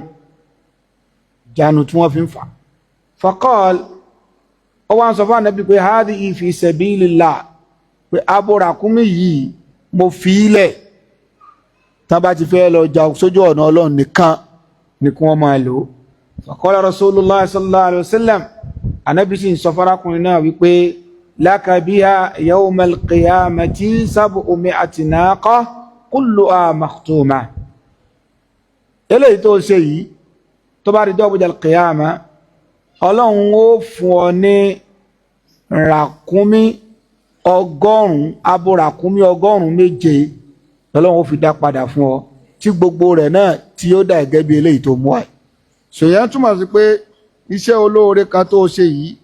ìjánu tí wọ́n fi ń fà. Faqal ó wá ń sọ fún Nabi pé hadhihi fi sabilillah pé abo ràkúnmí yìí mo fi ilẹ̀ tán bá ti fẹ́ lọ jà sójú ọ̀nà ọlọ́run nìkan ni kí wọ́n máa lò. Faqala Rasulullah sallallahu alayhi wa sallam, anabi sì ń sọ fárakùnrin náà wípé laka biha yawmal qiyamati sab'u mi'ati naqa kulluha makhtuma. Eléyìí tó ṣe yìí tó bá rí dọ́gbọ́jà al-qiyama, ọlọ́run ó fún ọ ní ràkúnmí ọgọ́rùn-ún, abo ràkúnmí ọgọ́rùn-ún méje lọ́lọ́run ó fi dá padà fún ọ, tí gbogbo rẹ̀ náà tí ó dà gẹ́gẹ́ bí eléyìí tó mú àì. Ṣèyàn túmọ̀ sí pé iṣẹ́ olóore kan tó ṣe yìí,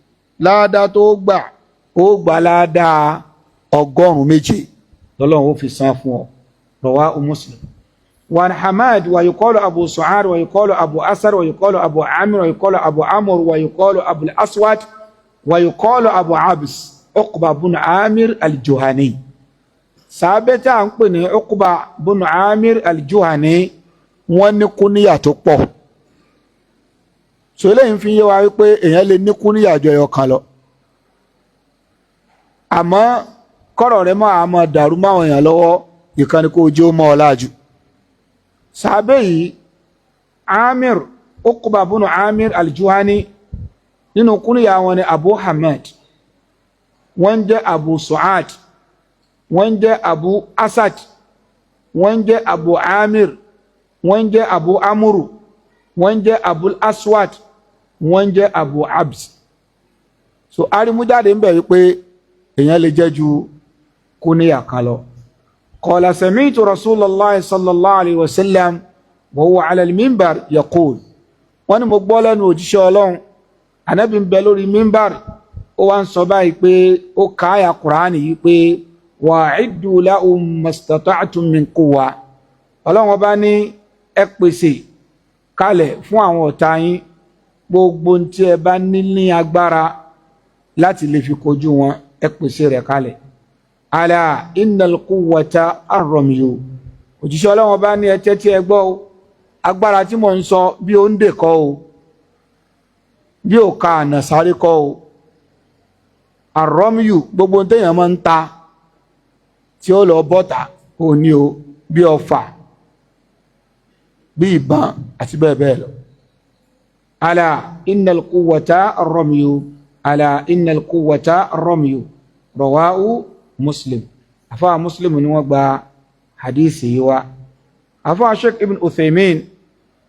láàdá tó gbà ó gbà láàdá ọgọ́rùn-ún méje lọ́lọ́run ó fi san fún ọ. Rawahu Muslim. وعن حماد ويقال أبو سعار ويقال أبو أسر ويقال أبو عامر ويقال أبو عمرو ويقال أبو الأسود ويقال أبو عبس عقبة بن عامر الجهني. سابتا أنقني عقبة بن عامر الجهني wọ́n ní kúníyà tó pọ̀. So eléyìí fi yé wa wípé èèyàn lè ní kúníyà jọ ẹyọ kan lọ, àmọ́ kọ́rọ̀ rẹ̀ máa dàrú máwọn èèyàn lọ́wọ́, ìkànnì kò jẹ́ ó mọ́ ọ láàjù. Sàbẹ̀ yìí Amir, Uqba bunu Amir al-Juhani, nínú kúníyà wọn ni Abu Hamad, wọ́n jẹ́ Abu Su'ad, wọ́n jẹ́ Abu Asad, wọ́n jẹ́ Abu Amir, wọ́n jẹ́ Abu Amuru, wọ́n jẹ́ Abu Aswad, wọ́n jẹ́ Abu Abs. So arimújáde ń bẹ̀ wípé èèyàn lè jẹ́ ju kúníyà kan lọ. قال سمعت رسول الله صلى الله عليه وسلم وهو على المنبر يقول، wọ́n ní mo gbọ́ lẹ́nu òjíṣẹ́ Ọlọ́run, Ànábì ń bẹ lórí mímbàr, ó wá ń sọ báyìí pé ó ka àyà Kùránì yìí pé wa'iddu lahum mastata'tum min quwwa. Ọlọ́run ọba ní ẹ pèsè kalẹ̀ fún àwọn ọ̀tá yín gbogbo tí ẹ bá ní agbára láti lè fi kojú wọn, ẹ pèsè rẹ̀ kalẹ̀. Ala innal quwwata ar-ramyu. Òjíṣẹ́ Ọlọ́run ọba ní ẹ tẹ́tí ẹ gbọ́ o, agbára tí mo ń sọ bí ó ń dè kọ́ o, bí ó ka ànà sáré kọ́ o. Ar-ramyu gbogbo téèyàn máa ń ta tí ó lọ bọ́ta ò ní o, bí ọfà, bí ìbọn àti bẹ́ẹ̀ bẹ́ẹ̀ lọ. Ala innal quwwata ar-ramyu, ala innal quwwata ar-ramyu. Rawahu Muslim. Afa Muslim ni wọ́n gba hadisi yìí wá. Afa Sheikh Ibn Uthaymin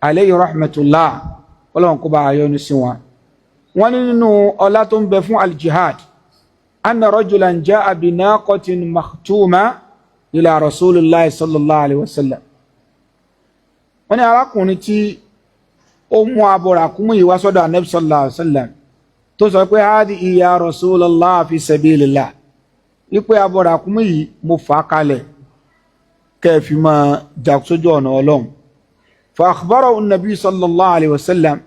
alayhi rahmatullah, Ọlọ́run kó bá ayọ́nu sí wọn. Wọ́n ní nínú ọlá tó ń bẹ fún al-jihad, anna rajulan ja'a bi naqatin makhtuma ila Rasulillah sallallahu alayhi wa sallam. Wọ́n ní arákùnrin tí ó mú abo ràkúnmí yìí wá sọ́dọ̀ Ànábì sallallahu alayhi wa sallam, tó sọ pé hadi ya Rasulallah fi sabilillah, wípé abo ràkúnmí yìí mo fà kalẹ̀ kẹfì máa jà sójú ọ̀nà Ọlọ́run. Fa akhbarahu an-nabi sallallahu alayhi wa sallam,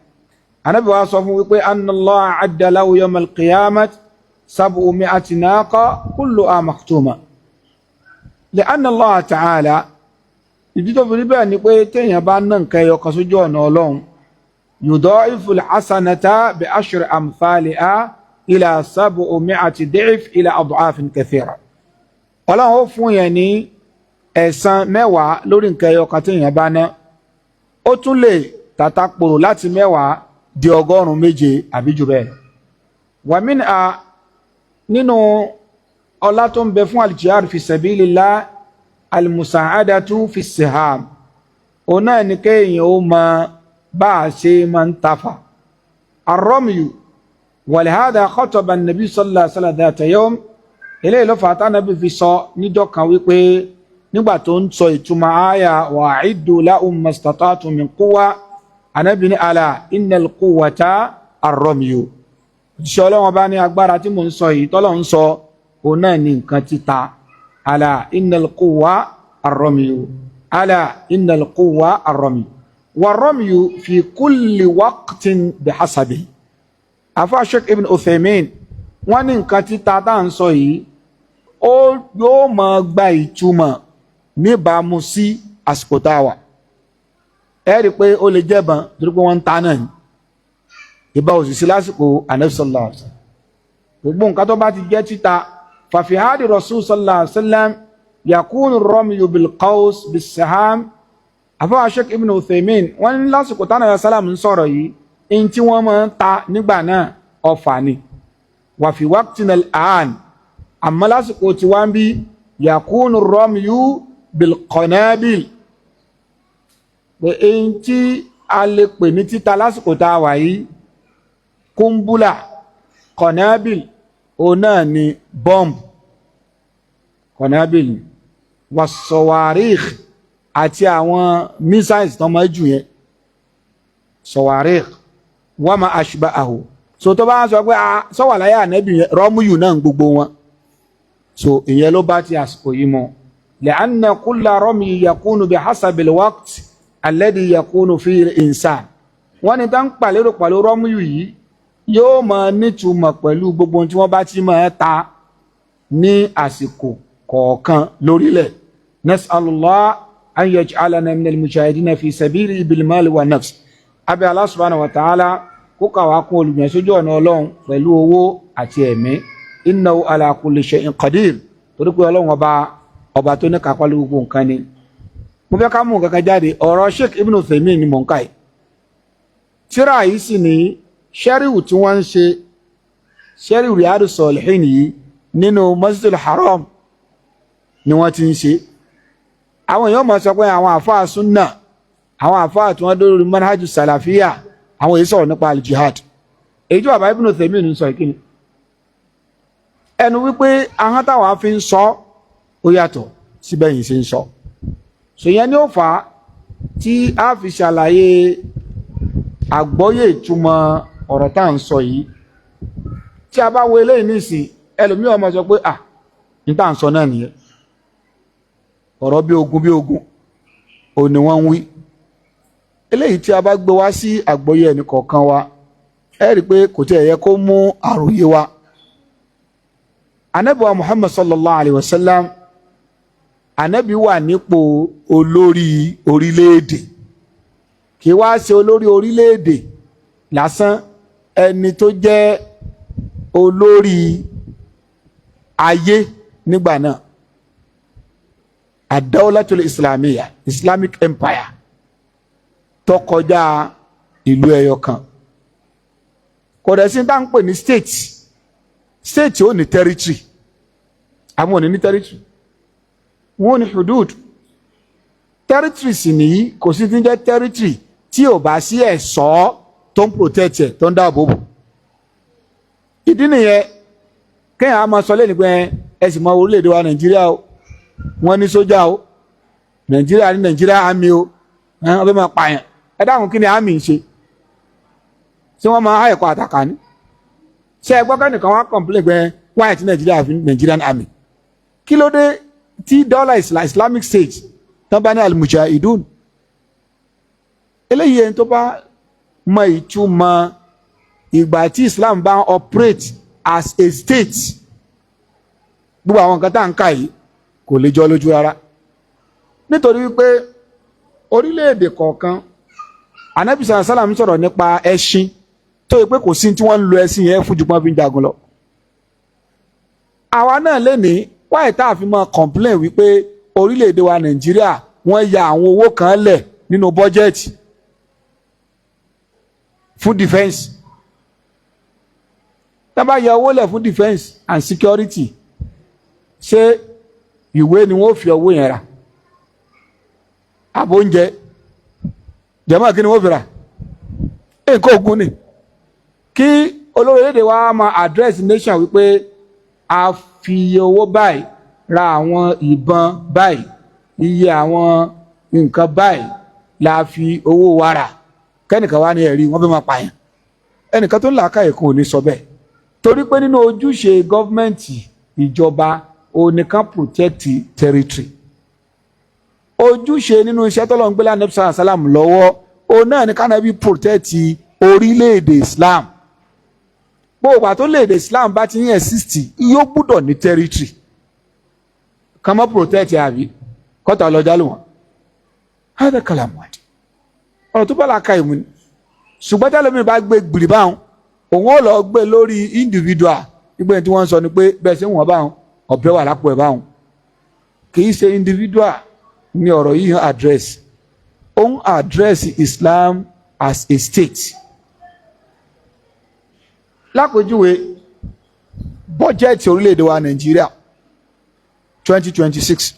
Ànábì wa sọ fún wípé anna Allah adda lahu yawm al-qiyamah sab'u mi'ati naqa kulluha makhtuma. Li'anna Allah ta'ala, ìdí tó fi rí bẹ́ẹ̀ ni pé téèyàn bá ná nǹkan ẹyọ kan sójú ọ̀nà Ọlọ́run, yudha'ifu al-hasanata bi ashri amthaliha ila 700 di'f ila ad'afin kathira. Ọlọ́run ó fún yẹn ní ẹ̀san mẹ́wàá lórí nǹkan ẹyọ kan téèyàn bá ná, ó tún lè tàtàkpòrò láti mẹ́wàá di 100 àbí jù bẹ́ẹ̀. Wa minha, nínú ọlá tó ń bẹ fún al-jihad fi sabilillah, al-musa'adatu fi siham. Òun náà ni kéèyàn ó mọ bá a ṣe máa ń tafa. Ar-ramyu, wa lihadha khataba an-nabi sallallahu alaihi wasallam dhata yawm. Eléyìí ló fà á tánàbí fi sọ níjọ́ kan wípé nígbà tó ń sọ ìtumọ̀ àyà wa'iddu lahum mastata'tum min quwwa, Ànábì ní ala innal quwwata ar-ramyu. Òjíṣẹ́ Ọlọ́run bá ní agbára tí mò ń sọ yìí tọ́lọ́ ń sọ òun náà ní nǹkan títa. Ala innal quwwa ar-ramyu, ala innal quwwa ar-ramyu. War-ramyu fi kulli waqtin bihasabi. Afa Sheikh Ibn Uthaymin wọ́n ní nǹkan títa tá à ń sọ yìí ó yóò máa gba ìtumọ̀ níbàámu sí àsìkò tá a wà. Ẹ rí i pé ó lè jẹ́bọn torí pé wọ́n ń ta náà ni, ìbá òṣìṣẹ́ lásìkò Ànábì sallallahu alaihi wasallam. Gbogbo nǹkan tó bá ti jẹ́ títa, fàfi hadi Rasul sallallahu alaihi wasallam yakunu ar-ramyu bil qaws bis saham àfọwọ́ Sheikh Ibn Uthaymin wọ́n ní lásìkò tánà sálàmù ń sọ̀rọ̀ yìí in tí wọ́n máa ń ta nígbà náà ọfà ni wà fi waqtina al-an àmọ́ lásìkò tí wọ́n bí yakunu ramyu bil qanabil pé in tí a lè pè ní títa lásìkò tá a wà yìí kúmbúlà qanabil òun náà ni bọ́m̀bù qanabil wà sawarikh àti àwọn missiles tó máa jù yẹn sawarikh wa ma ashba'ahu so tó bá sọ pé sọ́wà láyé ànábì yẹn rọ́múyù náà gbogbo wọn so ìyẹn ló bá ti àsìkò yìí mọ́ li'anna kulla rami yakunu bihasabi al-waqt alladhi yakunu fi al-insan wọ́n ní tán pàlérò pẹ̀lú rọ́múyù yìí yóò máa nítumọ̀ pẹ̀lú gbogbo tí wọ́n bá ti máa ta ní àsìkò kọ̀ọ̀kan lórílẹ̀ nas'alullah an yaj'alana min al-mujahidina fi sabili bil mal wa nafs abẹ́ Allah subhanahu wa ta'ala kó kàwá kún olùgbìyàn sójú ọ̀nà ọlọ́run pẹ̀lú owó àti ẹ̀mí innahu ala kulli shay'in qadir torí pé ọlọ́run ọba tó ní kápá lórí gbogbo nǹkan ni. mo fẹ́ ká mú nǹkan kan jáde ọ̀rọ̀ Sheikh Ibn Uthaymin ni mò ń kà yìí tíra yìí sì ní ṣẹ́ríwù tí wọ́n ń ṣe ṣẹ́ríwù Riyadul Soliheen yìí nínú Masjidil Haram ni wọ́n ti ń ṣe àwọn èèyàn máa sọ pé àwọn àfáà Sunnah àwọn àfáà tí wọ́n dórí manhajus salafiyya àwọn èyí sọ̀rọ̀ nípa al-jihad èyí tí bàbá Ibn Uthaymin ń sọ ìkíni ẹnu wípé ahọ́n táwa fi ń sọ ó yàtọ̀ síbẹ̀ yìí ṣe ń sọ so yẹn ni ó fà á tí a fi ṣàlàyé àgbọ́yé ìtumọ̀ ọ̀rọ̀ tá à ń sọ yìí tí a bá wo eléyìí nísìn ẹlòmíì ọmọ sọ pé ní tá à ń sọ náà nìyẹn ọ̀rọ̀ bí ogun ò ní wọ́n ń wí eléyìí tí a bá gbé wá sí àgbọ́yé ẹnì kọ̀ọ̀kan wa ẹ rí i pé kò tí ẹ yẹ kó mú àròyé wa anabi wa Muhammad sallallahu alayhi wa sallam anabi wà nípò olórí orílẹ̀-èdè kì í wá ṣe olórí orílẹ̀-èdè lásán ẹni tó jẹ́ olórí ayé nígbà náà ad-dawlatul islamiyya Islamic Empire tó kọjá ìlú ẹyọ kan kò dẹ̀ sí tá ń pè ní state ó ní territory àwọn ò ní territory wọn ò ní hudud territory sì nìyí kò sí ti ń jẹ́ territory tí ò bá sí ẹ̀ṣọ́ tó ń protect ẹ̀ tó ń dáàbò bò ìdí nìyẹn kéèyàn á máa sọ lẹ́nu pé ẹ sì mọ orílẹ̀-èdè wa Nàìjíríà o wọ́n ní sójà o Nàìjíríà ní Nàìjíríà àmì o wọ́n fẹ́ máa pààyàn ẹ dáhùn kí ni àmì ń ṣe tí wọ́n máa ẹ̀kọ́ àtàkà ní ṣe ẹgbọ́n kẹ́nìkan wá complain pé wáyé tí Nàìjíríà fi Nigerian army kí ló dé tí dọ́là Islamic State tán bá ní al-mujahidun eléyìí ẹni tó bá mọ ìtumọ̀ ìgbà tí Islam bá operate as a state gbogbo àwọn nǹkan tá à ń kà yìí kò lè jọ lójú rárá nítorí wípé orílẹ̀-èdè kọ̀ọ̀kan Ànábì sallallahu alaihi wasallam sọ̀rọ̀ nípa ẹṣin tó yẹ pé kò sí tí wọ́n ń lo ẹṣin yẹn fún jùpọ́n fi ń jagun lọ. àwa náà lè ní wáyé tá a fi máa complain wípé orílẹ̀-èdè wa Nàìjíríà wọ́n ya àwọn owó kan lẹ̀ nínú bọ́jẹ́ẹ̀tì fún defence. tá a bá ya owó lẹ̀ fún defence and security ṣé ìwé ni wọ́n fi owó yẹn rà àbò oúnjẹ jẹ́mọ́ kí ni wọ́n fi rà nǹkan ogun ni kí olórí orílẹ̀-èdè wa máa address nation wípé a fi iye owó báyìí ra àwọn ìbọn báyìí iye àwọn nǹkan báyìí la fi owó wa rà kẹ́nìkan wá ní ẹ̀rí wọ́n fẹ́ máa pààyàn ẹnìkan tó ń làákàyè kan ò ní sọ bẹ́ẹ̀ torí pé nínú ojúṣe gọ́fìmẹ̀ntì ìjọba onìkan protect territory ojúṣe nínú iṣẹ́ tọ́lọ́ ń gbé lánàá Ànábì sàlám lọ́wọ́ òun náà ní kánábì protect orílẹ̀-èdè Islam gbogbo àtó léèdè Islam bá ti ń exist yóò gbúdọ̀ ní territory kàn mọ́ protect àbí kọ́tà ọlọ́jà lò wọ́n hádà kàlámù àdì ọ̀rọ̀ tó bá la ka ìmú ni ṣùgbọ́n tẹ́lẹ̀mí bá gbé gbìrì báwọn òun ò lọ gbé lórí individual nígbà tí wọ́n sọ ni pé bẹ́ẹ̀ sí wọn báwọn ọ̀bẹ wà lápò ẹ̀ báwọn kì í ṣe individual ní ọ̀rọ̀ yìí hàn address ó ń address Islam as a state. Lápèjúwe bọ́jẹ̀tì orílẹ̀-èdè wa Nàìjíríà 2026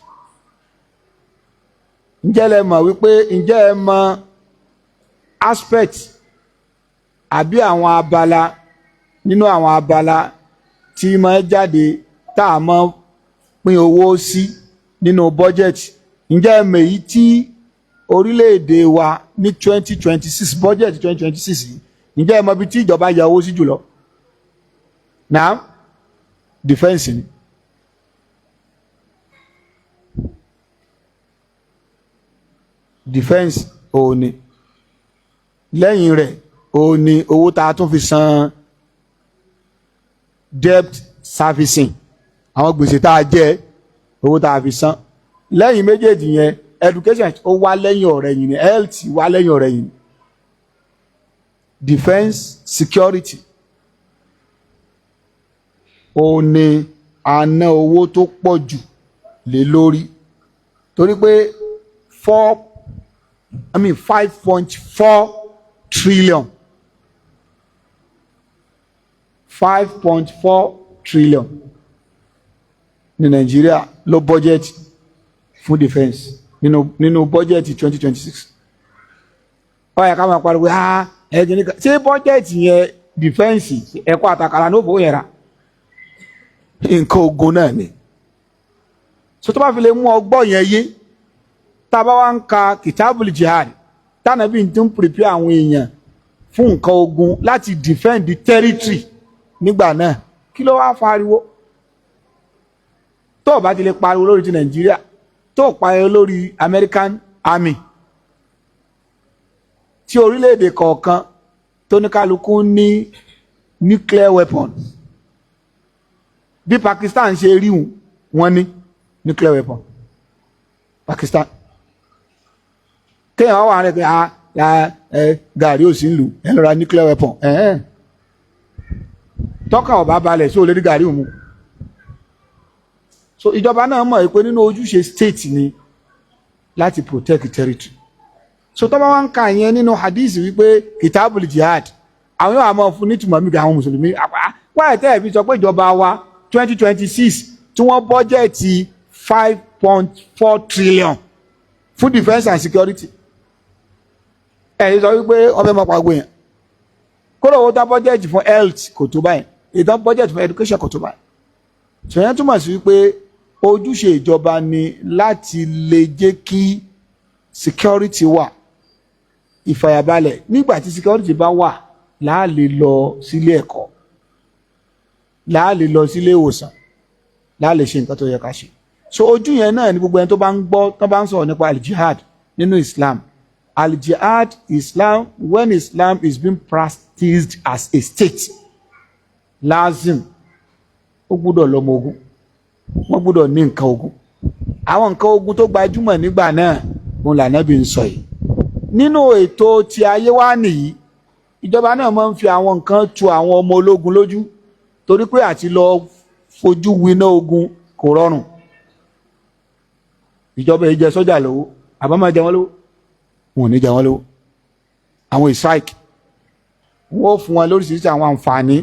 ǹjẹ́ lẹ mọ̀ wípé ǹjẹ́ ẹ mọ̀ aspect àbí àwọn abala nínú àwọn abala tí máa jáde tá a máa pín owó sí nínú bọ́jẹ̀tì, ǹjẹ́ ẹ mọ̀ èyí tí orílẹ̀-èdè wa ní 2026 bọ́jẹ̀tì 2026 yìí ǹjẹ́ ẹ mọ̀ ibi tí ìjọba ya owó sí jùlọ? Now defense ni. Defense òun ni, lẹ́yìn rẹ̀ òun ni owó tá a tún fi san debt servicing, àwọn gbèsè tá a jẹ owó tá a fi san. Lẹ́yìn méjèèjì yẹn education ó wá lẹ́yìn ọ̀rẹ̀yìn ni, health wá lẹ́yìn ọ̀rẹ̀yìn ni. Defense security òun ni a ná owó tó pọ̀ jù lé lórí, torí pé 5.4 trillion 5.4 trillion ní Nàìjíríà ló bọ́jẹ̀tì fún defense nínú bọ́jẹ̀tì 2026. ó yẹ ká máa pariwo ẹ̀jẹ̀ nìkan ṣé bọ́jẹ̀tì yẹn defense ẹ̀kọ́ àtàkàrà ní òfò yẹn rà nǹkan ogun náà ni. so tó bá fi lè mú ọgbọ́n yẹn yé, tá a bá wá ń ka kìtàbùlì jihad tánàbí tí ń prepare àwọn èèyàn fún nǹkan ogun láti defend the territory nígbà náà, kí ló wá fariwo? tó o bá ti lè pariwo lórí ti Nàìjíríà, tó o pariwo lórí American Army tí orílẹ̀-èdè kọ̀ọ̀kan tó ní kálukú ní nuclear weapon. Bí Pakistan ṣe rí wọn ní nuclear weapon. Pakistan kéèyàn wà rẹ̀ pé gàrí ò sí ń lù ẹ lọ ra nuclear weapon tọ́ka ọ̀bá balẹ̀ sí olórí gàrí òmu. So ìjọba náà mọ̀ pé nínú ojúṣe state ni láti protect territory. So tọ́ba wá ń ka yẹn nínú hadith wípé kìtàbùl jihad, àwọn yóò máa fún nítumọ̀ mi kí àwọn mùsùlùmí wáyé tẹ́ ẹ̀ fi sọ pé ìjọba wa 2026 tí wọ́n bọ́jẹ̀tì 5.4 trillion fún defence and security. Ẹ̀yin sọ wípé wọ́n fẹ́ máa pàgọ́ yẹn. Kódà owó tá bọ́jẹ̀tì fún health kò tó báyìí, ìdán bọ́jẹ̀tì fún education kò tó báyìí. Ṣèyẹn túmọ̀ sí wípé ojúṣe ìjọba ni láti lè jẹ́ kí security wà, ìfàyàbalẹ̀. Nígbà tí security bá wà, láà lè lọ sílé ẹ̀kọ́, láà lè lọ sílé ìwòsàn, láà lè ṣe nǹkan tó yẹ ká ṣe. So ojú yẹn náà ni gbogbo ẹni tó bá ń gbọ́ tó bá ń sọ̀rọ̀ nípa al-jihad nínú Islam. Al-jihad Islam, when Islam is being practiced as a state, lazim ó gbọ́dọ̀ lọ́mọ ogun, wọ́n gbọ́dọ̀ ní nǹkan ogun. Àwọn nǹkan ogun tó gbajúmọ̀ nígbà náà òun l'Ànábì ń sọ yìí. Nínú ètò tí ayé wá nìyí, ìjọba náà máa ń fi àwọn nǹkan tu àwọn ọmọ ológun lójú, torí pé àti lọ fojú winá ogun kò rọrùn. Ìjọba yìí jẹ sọ́jà lówó, àbá máa jẹ wọ́n lówó, wọn ò ní jẹ wọ́n lówó. Àwọn strike wọ́n ó fún wọn lóríṣiríṣi àwọn àǹfààní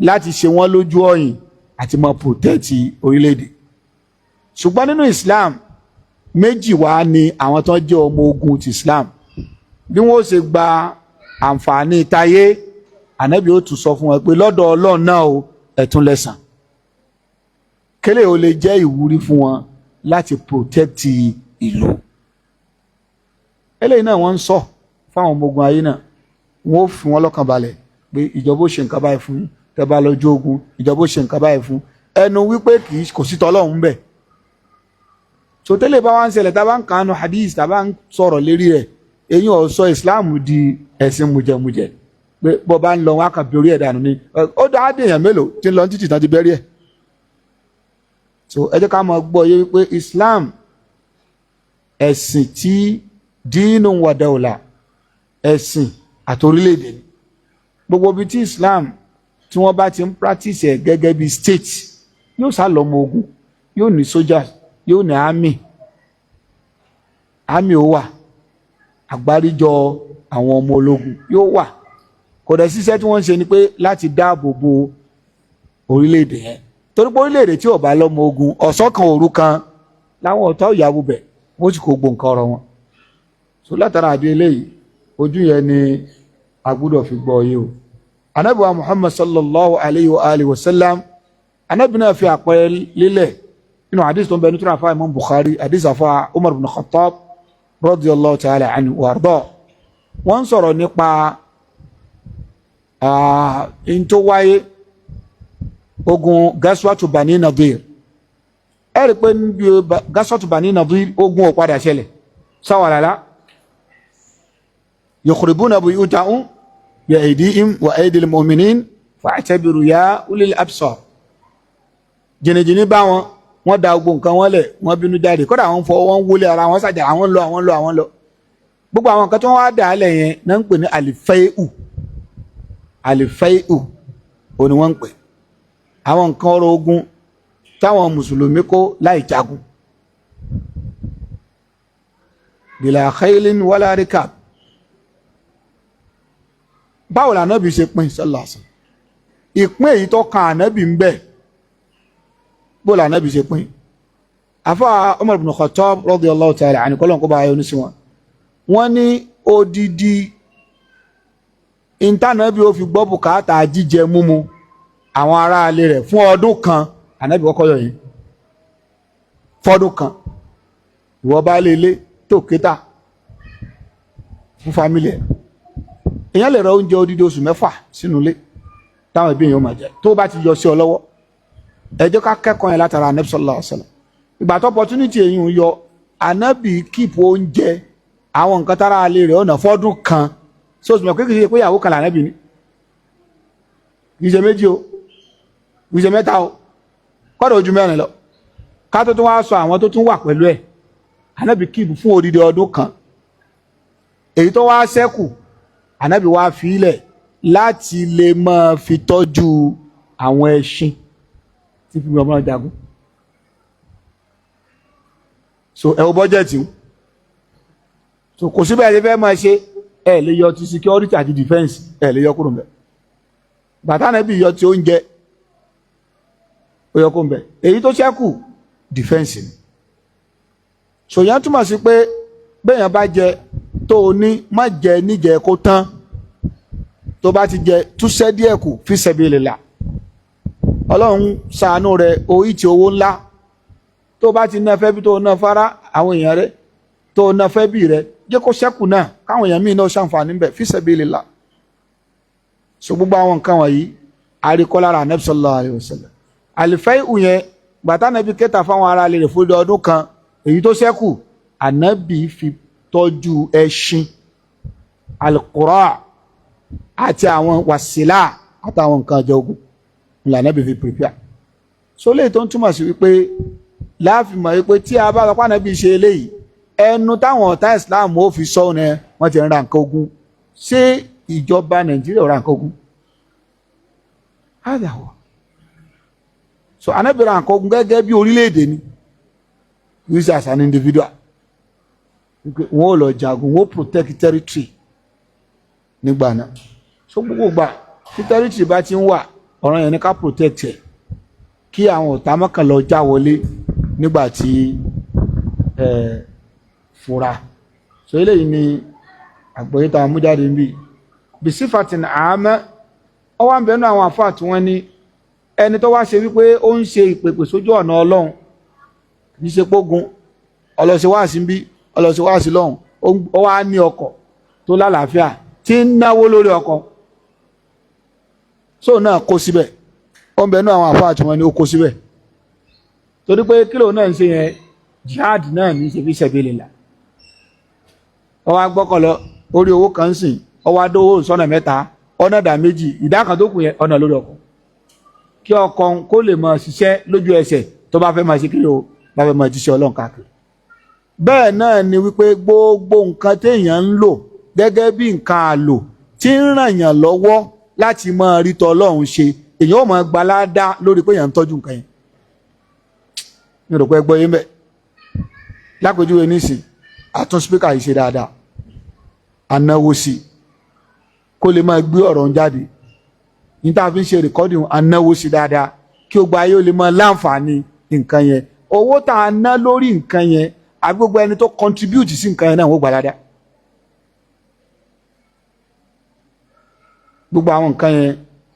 láti ṣe wọ́n lójú ọ̀yìn àti máa protect orílẹ̀-èdè. Ṣùgbọ́n nínú Islam méjì wá ni àwọn tó jẹ́ ọmọ ogun ti Islam. Bí wọ́n ó ṣe gba àǹfààní tayé, Ànábì ó tún sọ fún wọn pé lọ́dọ̀ Ọlọ́run náà o ẹ̀tún lẹ́san. Kélé ó lè jẹ́ ìwúrí fún wọn láti protect ìlú. Eléyìí náà wọ́n ń sọ fáwọn ọmọ ogun ayé náà, wọ́n ó fi wọn lọ́kàn balẹ̀ pé ìjọba ó ṣe nǹkan báyìí fún, tẹ́ bá lọ jó ogun ìjọba ó ṣe nǹkan báyìí fún, ẹnu wípé kò sí tọ́lọ́run bẹ̀. So tẹ́lẹ̀ bá wá ń ṣẹlẹ̀ tá bá ń kàánú hadith tá bá ń sọ̀rọ̀ lérí rẹ̀, èyí ò sọ Islam di ẹ̀sìn mùjẹmùjẹ pé bọ́ bá ń lọ wọn kàn bí orí ẹ̀ dànù ni ó dá dèèyàn mélòó tí ń lọ títì tán ti bẹ́rí ẹ̀. So ẹ jẹ́ ká máa gbọ́ yé wípé Islam ẹ̀sìn tí dínú wa dawla, ẹ̀sìn àti orílẹ̀-èdè ni. Gbogbo ibi tí Islam tí wọ́n bá ti ń practice ẹ̀ gẹ́gẹ́ bí state, yóò sá lọ́mọ ogun, yóò ní soldiers, yóò ní army ó wà, àgbáríjọ àwọn ọmọ ológun yóò wà. Kò dẹ̀ síṣẹ́ tí wọ́n ń ṣe ni pé láti dáàbò bo orílẹ̀-èdè yẹn, torí pé orílẹ̀-èdè tí ò bá lọ́mọ ogun ọ̀sán kan òru kan láwọn ọ̀tá ìyàwó bẹ̀ wọ́n sì kó gbòǹkà ọ̀rọ̀ wọn. So látara àdé eléyìí ojú yẹn ni a gbọ́dọ̀ fi gbọ́ yé o. Ànábì wa Muhammad sallallahu alayhi wa alihi wa sallam, Ànábì náà fi àpẹẹrẹ lélẹ̀ nínú hadith tó ń bẹ ní tura àfáà Imam Bukhari, hadith àfáà Umar bin Khattab radiyallahu ta'ala anhu wa arda. Wọ́n sọ̀rọ̀ nípa in tó wáyé ogun Gaswatu Bani Nadir. Ẹ rí pé níbi Gaswatu Bani Nadir ogun ò padà ṣẹlẹ̀ sáwàlálá. Yukhribuna buyutahum bi aydihim wa aydil mu'minin fa'tabiru ya ulil absar. Jìnnìjìnnì bá wọn, wọ́n da ogun nǹkan wọn lẹ̀, wọ́n bínú jáde, kódà wọ́n fọ wọ́n wọlé ara wọn sàjà, àwọn lọ. Gbogbo àwọn nǹkan tí wọ́n wá dà á lẹ̀ yẹn náà ń pè ní àlìfẹ́ù ò ní wọ́n ń pè. Àwọn nǹkan ọrọ̀ ogun táwọn mùsùlùmí kó láì jagun. Bila khailin wala rikab. Báwo la Ànábì ṣe pín sallallahu alaihi wasallam? Ìpín èyí tó kan Ànábì ń bẹ. Bó la Ànábì ṣe pín? Àfáà Umar ibn Khattab radiyallahu ta'ala anhu kọ́lọ́n kó bá ayọ́ ní sí wọn. Wọ́n ní odidi ìntànàbí ó fi gbọ́ bùkátà jíjẹ múmu àwọn ará ilé rẹ̀ fún ọdún kan. Ànábì kọ́kọ́ yọ yìí fọ́dún kan. Ìwọ bá lé ilé tó kéta fún fámílì ẹ̀, èyàn lè ra oúnjẹ odidi oṣù 6 sínú ilé táwọn ẹbí èèyàn máa jẹ tó bá ti yọ sí ọ lọ́wọ́. Ẹ jẹ́ ká kẹ́kọ̀ọ́ yẹn látara Ànábì sallallahu alaihi wasallam. Ìgbà tó opportunity èyí ń yọ, Ànábì keep oúnjẹ àwọn nǹkan tára ilé rẹ̀ ọ̀nà fọ́dún kan. So sùnmọ̀ pé kì í ṣe pé ìyàwó kan l'Ànábì ní, kì í ṣe 2 o, kì í ṣe 3 o, kọ́dọ̀ ojú 4 lọ. Ká tó tún wá sọ àwọn tó tún wà pẹ̀lú ẹ̀, Ànábì keep fún odidi ọdún kan. Èyí tó wá ṣẹ́kù Ànábì wá fi ilẹ̀ láti lè máa fi tọ́jú àwọn ẹṣin tí fi ọmọ jagun. So ẹ wo bọ́jẹ̀tì o. So kò síbẹ̀ ẹ fẹ́ máa ṣe, ẹ lè yọ ti security àti defense, ẹ lè yọ kúrò ńbẹ̀. Bàtà Ànábì yọ ti oúnjẹ ó yọ kúrò ńbẹ̀. Èyí tó ṣẹ́kù defense ni. So yẹn túmọ̀ sí pé bẹ́ẹ̀yàn bá jẹ tó o ní, má jẹ níjẹ kó tán. Tó bá ti jẹ túṣẹ́ díẹ̀ kù fi sabilillah. Ọlọ́run ṣàánú rẹ̀ orí ti owó ńlá. Tó bá ti ná fẹ́ bí tó ná fara àwọn èèyàn rẹ̀, tó ná fẹ́ bí rẹ̀, jẹ́ kó ṣẹ́kù náà káwọn èèyàn míì náà ṣàǹfààní bẹ̀ fi sabilillah. So gbogbo àwọn nǹkan wọ̀nyí àríkọ́ lára Ànábì sallallahu alaihi wasallam. Àlìfẹ́ù yẹn gbàtà Ànábì kẹta fáwọn ará ilé rẹ̀ fún ọdún kan, èyí tó ṣẹ́kù Ànábì fi tọ́jú ẹṣin, alqura àti àwọn wàsílà àtàwọn nǹkan ọjọ́ ogun ní Ànábì fi prepare. So léyìí tó ń túmọ̀ sí wípé láàfin mọ̀ wípé tí a bá lọ́pàá Ànábì ṣe eléyìí, ẹnu táwọn ọ̀tá Islam ó fi sọ ní wọ́n ti ń ra nǹkan ogun. Ṣé ìjọba Nàìjíríà ra nǹkan ogun? So Ànábì ra nǹkan ogun gẹ́gẹ́ bí orílẹ̀-èdè ni, wíṣ as an individual. Wọ́n ò lọ jagun, wọ́n protect territory nígbà náà. So gbogbo gbà tí territory bá ti ń wà, ọ̀ràn yẹn ní ká protect ẹ̀ kí àwọn ọ̀tá mọ́kàn lọ já wọlé nígbà tí fura. So eléyìí ni àgbọ́yé tá a mú jáde ń bí sífàtìn àmọ́. Ó wá ń bẹnu àwọn àfáà tí wọ́n ní ẹni tó wá ṣe wípé ó ń ṣe ìpèpè sójú ọ̀nà Ọlọ́run, kì í ṣe pógun, ọlọ́sẹ̀wáàsí ń bí, ọlọ́sẹ̀wáàsí lọ́hùn, ó wá ní ọkọ̀ tó lálàáfíà tí ń náwó lórí ọkọ̀. So náà kó síbẹ̀, ó ń bẹnu àwọn àfáà tí wọ́n ní ó kó síbẹ̀, torí pé kílò náà ń ṣe yẹn jihad náà ní ṣe fi sabilillah. Ó wá gbọ́kànlọ orí owó kan sìn, ó wá dówó sọ́nà 3, ọ̀nà dà 2, ìdá kan tó kù yẹn ọ̀nà lórí ọkọ̀, kí ọkọ̀ kó lè máa ṣiṣẹ́ lójú ẹsẹ̀ tó bá fẹ́ máa ṣe kílò bá fẹ́ máa jíṣẹ́ Ọlọ́run káàkiri. Bẹ́ẹ̀ náà ni wípé gbogbo nǹkan téèyàn ń lò gẹ́gẹ́ bí nǹkan àlò tí ń ràn yàn lọ́wọ́ láti máa rí t'Ọlọ́run ṣe, èèyàn ó máa gbaládá lórí pé èèyàn ń tọ́jú nǹkan yẹn. Mi rò pé gbọ́ yín bẹ́ẹ̀. Lápèjúwe nísìn, àtún spíkà yìí ṣe dáadáa. anáwó sí kó lè máa gbé ọ̀rọ̀ ń jáde ní tá a fi ń ṣe rìkọ́dìn anáwó sí dáadáa kí ó gba ayé ó lè máa láǹfààní nǹkan yẹn owó tá a ná lórí nǹkan yẹn àbí gbogbo ẹni tó contribute sí nǹkan yẹn náà wọ́n gbà dáadáa. gbogbo àwọn nǹkan yẹn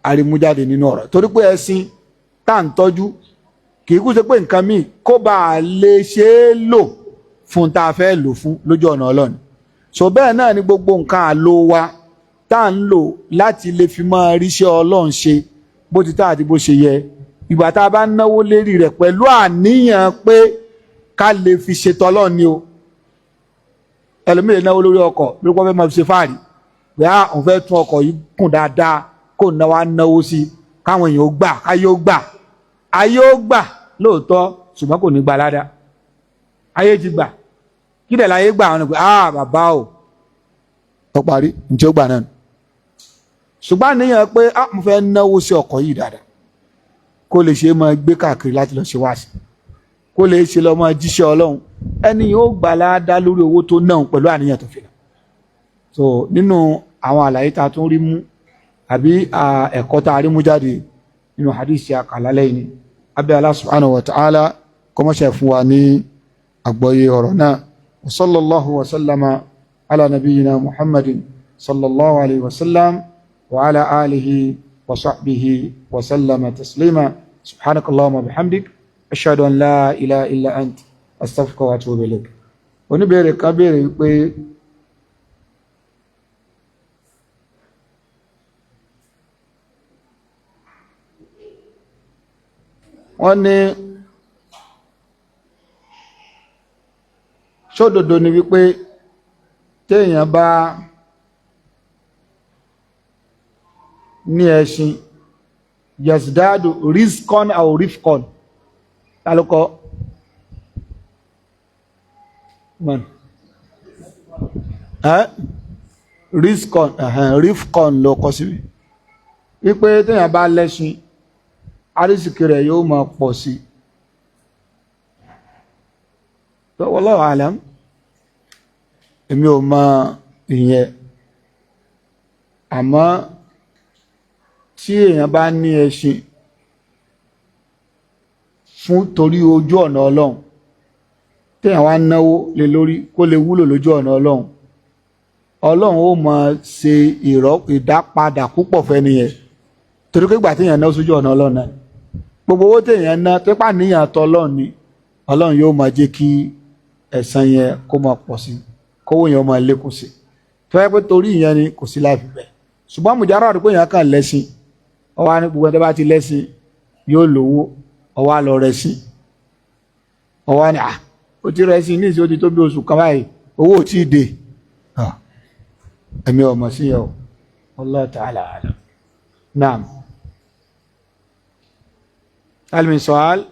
arimújáde nínú ọ̀rọ̀ torí pé ẹ̀sìn tá à ń tọ́jú kì í kú ṣe pé nǹkan míì kó bá a lè ṣe é lò fún tá a fẹ́ lò fún lójú ọ̀nà Ọlọ́run so bẹ́ẹ̀ náà ni gbogbo nǹkan àlò wa tá à ń lò láti lè fi máa ríṣẹ́ Ọlọ́run ṣe bó ti tá àti bó ṣe yẹ ìgbà tá a bá náwó lérí rẹ̀ pẹ̀lú àníyàn pé ká lè fi ṣètò Ọlọ́run ni o ẹlòmíì lè náwó lórí ọkọ̀ lórí pọ́fẹ́ máa fi ṣe fáàrí pé òun fẹ́ tún ọkọ̀ yìí kùn dáadáa kó náwó sí káwọn èèyàn ó gbà ayé ó gbà lóòótọ́ ṣùgbọ́n kò ní gbà ládàá ayé ti gbà kí dẹ̀ láyé gbà wọn ni pé bàbá o ó parí ǹjẹ́ ó gbà náà ṣùgbọ́n àníyàn pé mo fẹ́ náwó sí ọkọ̀ yìí dáadáa kó lè ṣe máa gbé káàkiri láti lọ ṣe wáṣí kó lè ṣe lọ máa jíṣẹ́ Ọlọ́run ẹni yóò gbà ládàá lórí owó tó náà pẹ̀lú àníyàn tó fi lọ so nínú àwọn àlàyé tá a tún rí mú àbí ẹ̀kọ́ tá a rí mú jáde nínú hadith àkàlálẹ́ yìí ni abẹ́ Allah subhanahu wa ta'ala kọ́mọ́ṣẹ́ fún wa ní àgbọ́yé ọ̀rọ̀ náà wa sallallahu wa sallama ala nabiyyina muhammadin sallallahu alayhi wa sallam wa ala alihi wa sahbihi wa sallama taslima subhanakallahumma bihamdik ashhadu an la ilaha illa ant astaghfiruka wa atubu ilayk oníbèrè kan béèrè pé wọ́n ní ṣódodo ni wípé téèyàn bá ní ẹṣin yasdadu rizqan aw rifqan tálùkọ rizqan rifqan ló kọ sí wípé téèyàn bá lẹ́ṣin arísìkí rẹ̀ yóò máa pọ̀ sí tó wallahu alam èmi ò mọ ìyẹn àmọ́ tí èèyàn bá ní ẹṣin fún torí ojú ọ̀nà Ọlọ́run téèyàn wá náwó lé lórí kó lè wúlò lójú ọ̀nà Ọlọ́run ó máa ṣe ìdápadà púpọ̀ fẹ́ni yẹn torí pé ìgbà téèyàn náà sójú ọ̀nà Ọlọ́run náà gbogbo owó téèyàn ná pépà níyàn tọ Ọlọ́run ni Ọlọ́run yóò máa jẹ́ kí ẹ̀san yẹn kó máa pọ̀ sí kówó yẹn máa lékún sí tó yẹ pé torí ìyẹn ni kò sí láì fi bẹ́ẹ̀ ṣùgbọ́n mùjárà rẹ̀ pé èèyàn kàn lẹ́sìn ọwọ́ á ní gbogbo ẹni tó bá ti lẹ́sìn yóò lówó ọwọ́ á lọ rẹ̀ sí ọwọ́ á ní ó ti rẹ̀ sí ní ìṣó ti tó bí oṣù kan báyìí owó ò tí ì dé ẹ̀mí ọmọ sí yẹ o Allah ta'ala alam naam. هل من سؤال؟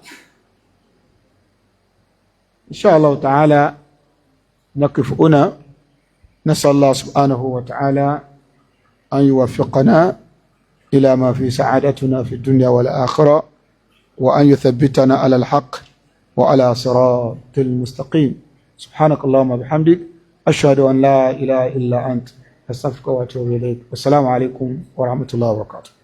إن شاء الله تعالى نقف هنا نسأل الله سبحانه وتعالى أن يوفقنا إلى ما في سعادتنا في الدنيا والآخرة وأن يثبتنا على الحق وعلى صراط المستقيم سبحانك اللهم وبحمدك أشهد أن لا إله إلا أنت أستغفرك وأتوب إليك والسلام عليكم ورحمة الله وبركاته.